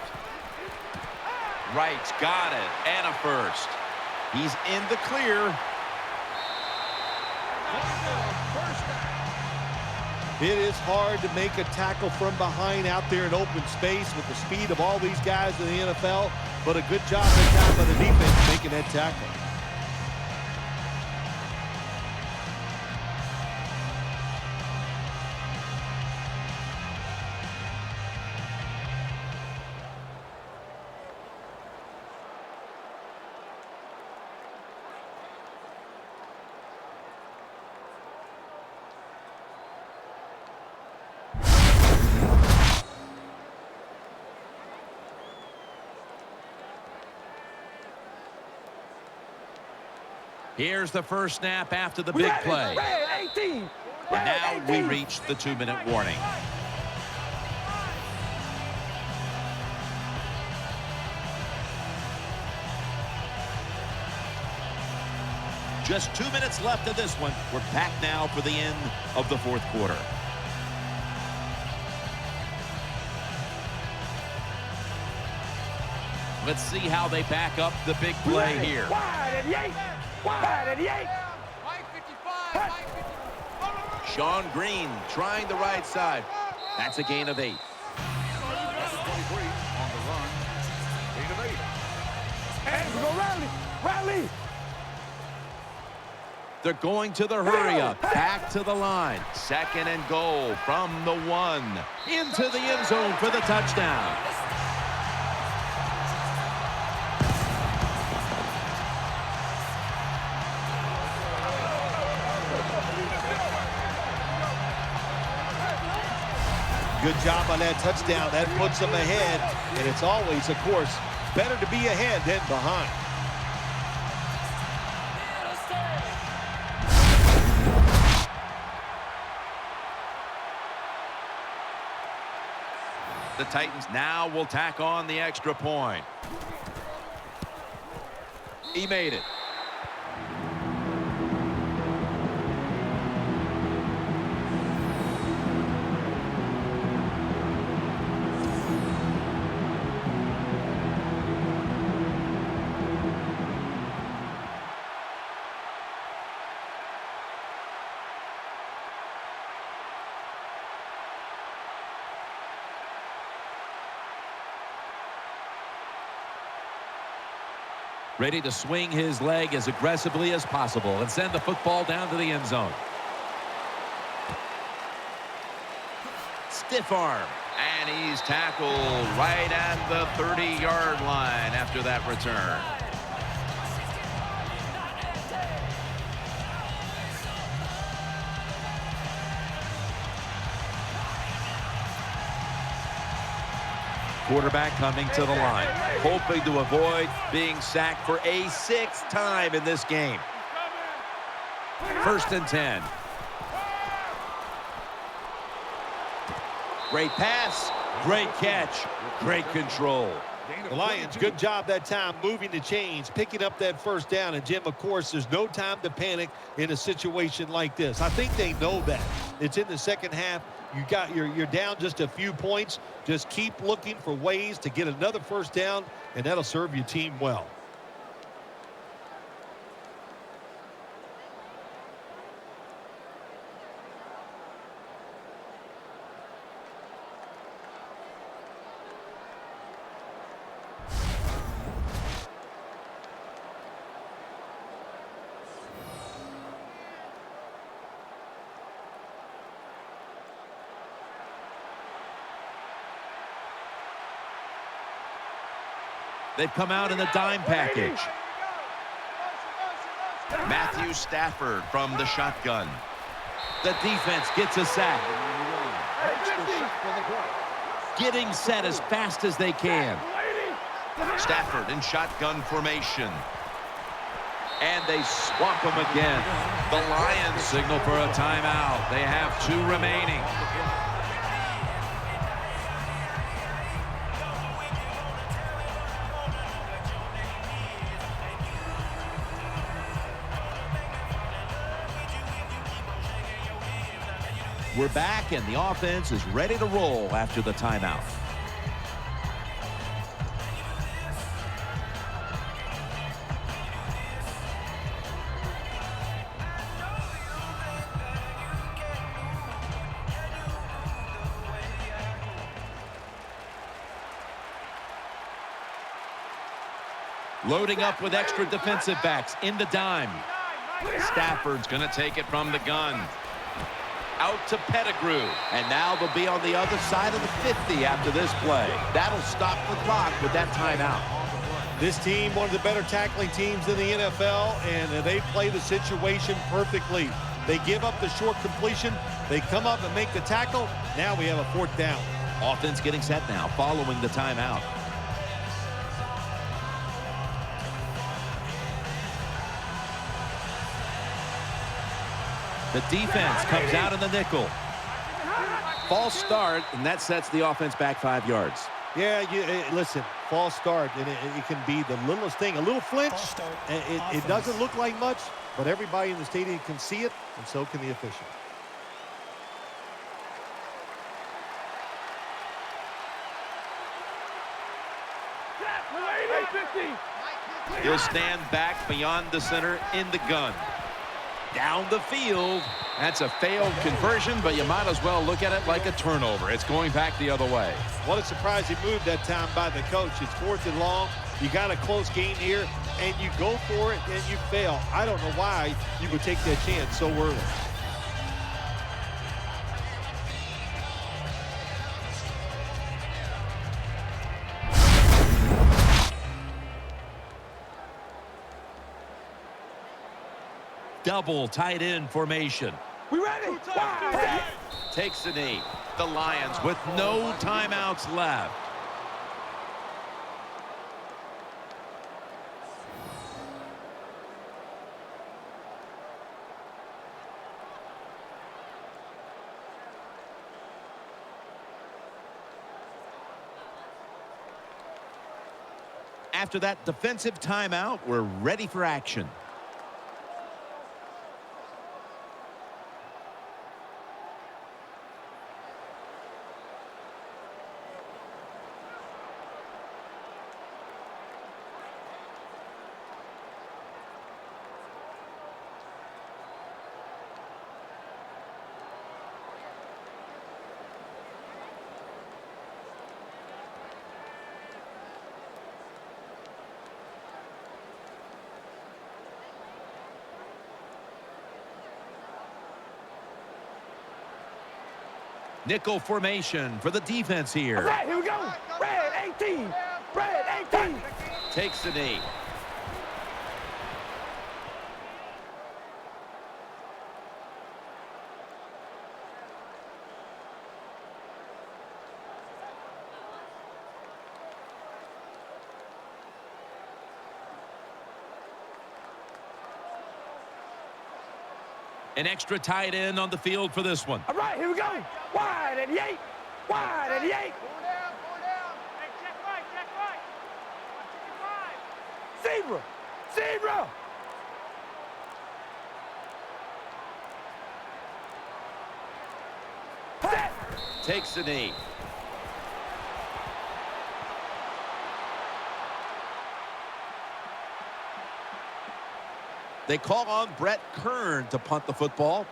Wright's got it, and a first. He's in the clear. It is hard to make a tackle from behind out there in open space with the speed of all these guys in the NFL, but a good job that time by the defense making that tackle. Here's the first snap after the big play. And now we reach the 2-minute warning. Just 2 minutes left of this one. We're back now for the end of the fourth quarter. Let's see how they back up the big play here. Wide at the 8. Sean Green trying the right side. That's a gain of 8. That's 23 on the run. Gain of 8. And we go rally. They're going to the hurry up. Back to the line. Second and goal from the 1. Into the end zone for the touchdown. Good job on that touchdown. That puts them ahead, and it's always, of course, better to be ahead than behind. The Titans now will tack on the extra point. He made it. Ready to swing his leg as aggressively as possible and send the football down to the end zone. Stiff arm. And he's tackled right at the 30-yard line after that return. Quarterback coming to the line, hoping to avoid being sacked for a 6th time in this game. 1st and 10. Great pass, great catch, great control. The Lions, good job that time moving the chains, picking up that 1st down. And, Jim, of course, there's no time to panic in a situation like this. I think they know that. It's in the second half. You're down just a few points. Just keep looking for ways to get another 1st down, and that'll serve your team well. They've come out in the dime package. Matthew Stafford from the shotgun. The defense gets a sack. Getting set as fast as they can. Stafford in shotgun formation. And they swamp him again. The Lions signal for a timeout. They have 2 remaining. We're back, and the offense is ready to roll after the timeout. Loading up with extra defensive backs in the dime. Stafford's going to take it from the gun. Out to Pettigrew. And now they'll be on the other side of the 50 after this play. That'll stop the clock with that timeout. This team, one of the better tackling teams in the NFL, and they play the situation perfectly. They give up the short completion. They come up and make the tackle. Now we have a 4th down. Offense getting set now following the timeout. The defense comes out in the nickel. False start, and that sets the offense back 5 yards. Yeah, listen, false start, and it can be the littlest thing. A little flinch, it doesn't look like much, but everybody in the stadium can see it, and so can the official. He'll stand back beyond the center in the gun. Down the field. That's a failed conversion, but you might as well look at it like a turnover. It's going back the other way. What a surprising move that time by the coach. It's 4th and long. You got a close game here, and you go for it, and you fail. I don't know why you would take that chance so early. Double tight end formation. We ready? Takes the knee. The Lions with no timeouts left. After that defensive timeout, we're ready for action. Nickel formation for the defense here. All right, here we go. Red 18. Red 18. Takes the knee. An extra tight end on the field for this one. All right, here we go. Wide and yay. Wide and yay. Hey, check right, check right. Zebra. Zebra. Set. Takes the knee. They call on Brett Kern to punt the football.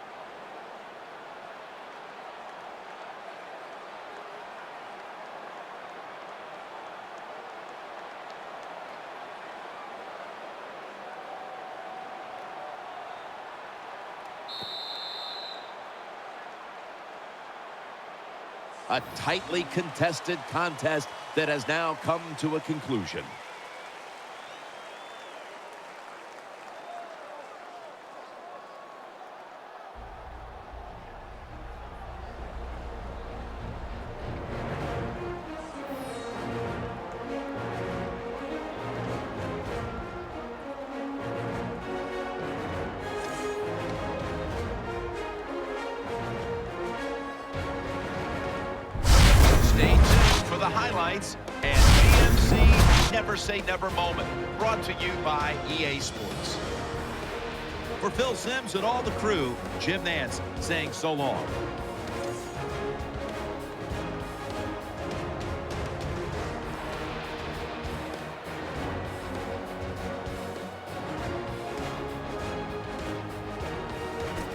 A tightly contested contest that has now come to a conclusion. Stay tuned for the highlights and GMC Never Say Never moment, brought to you by EA Sports. For Phil Simms and all the crew, Jim Nance saying so long.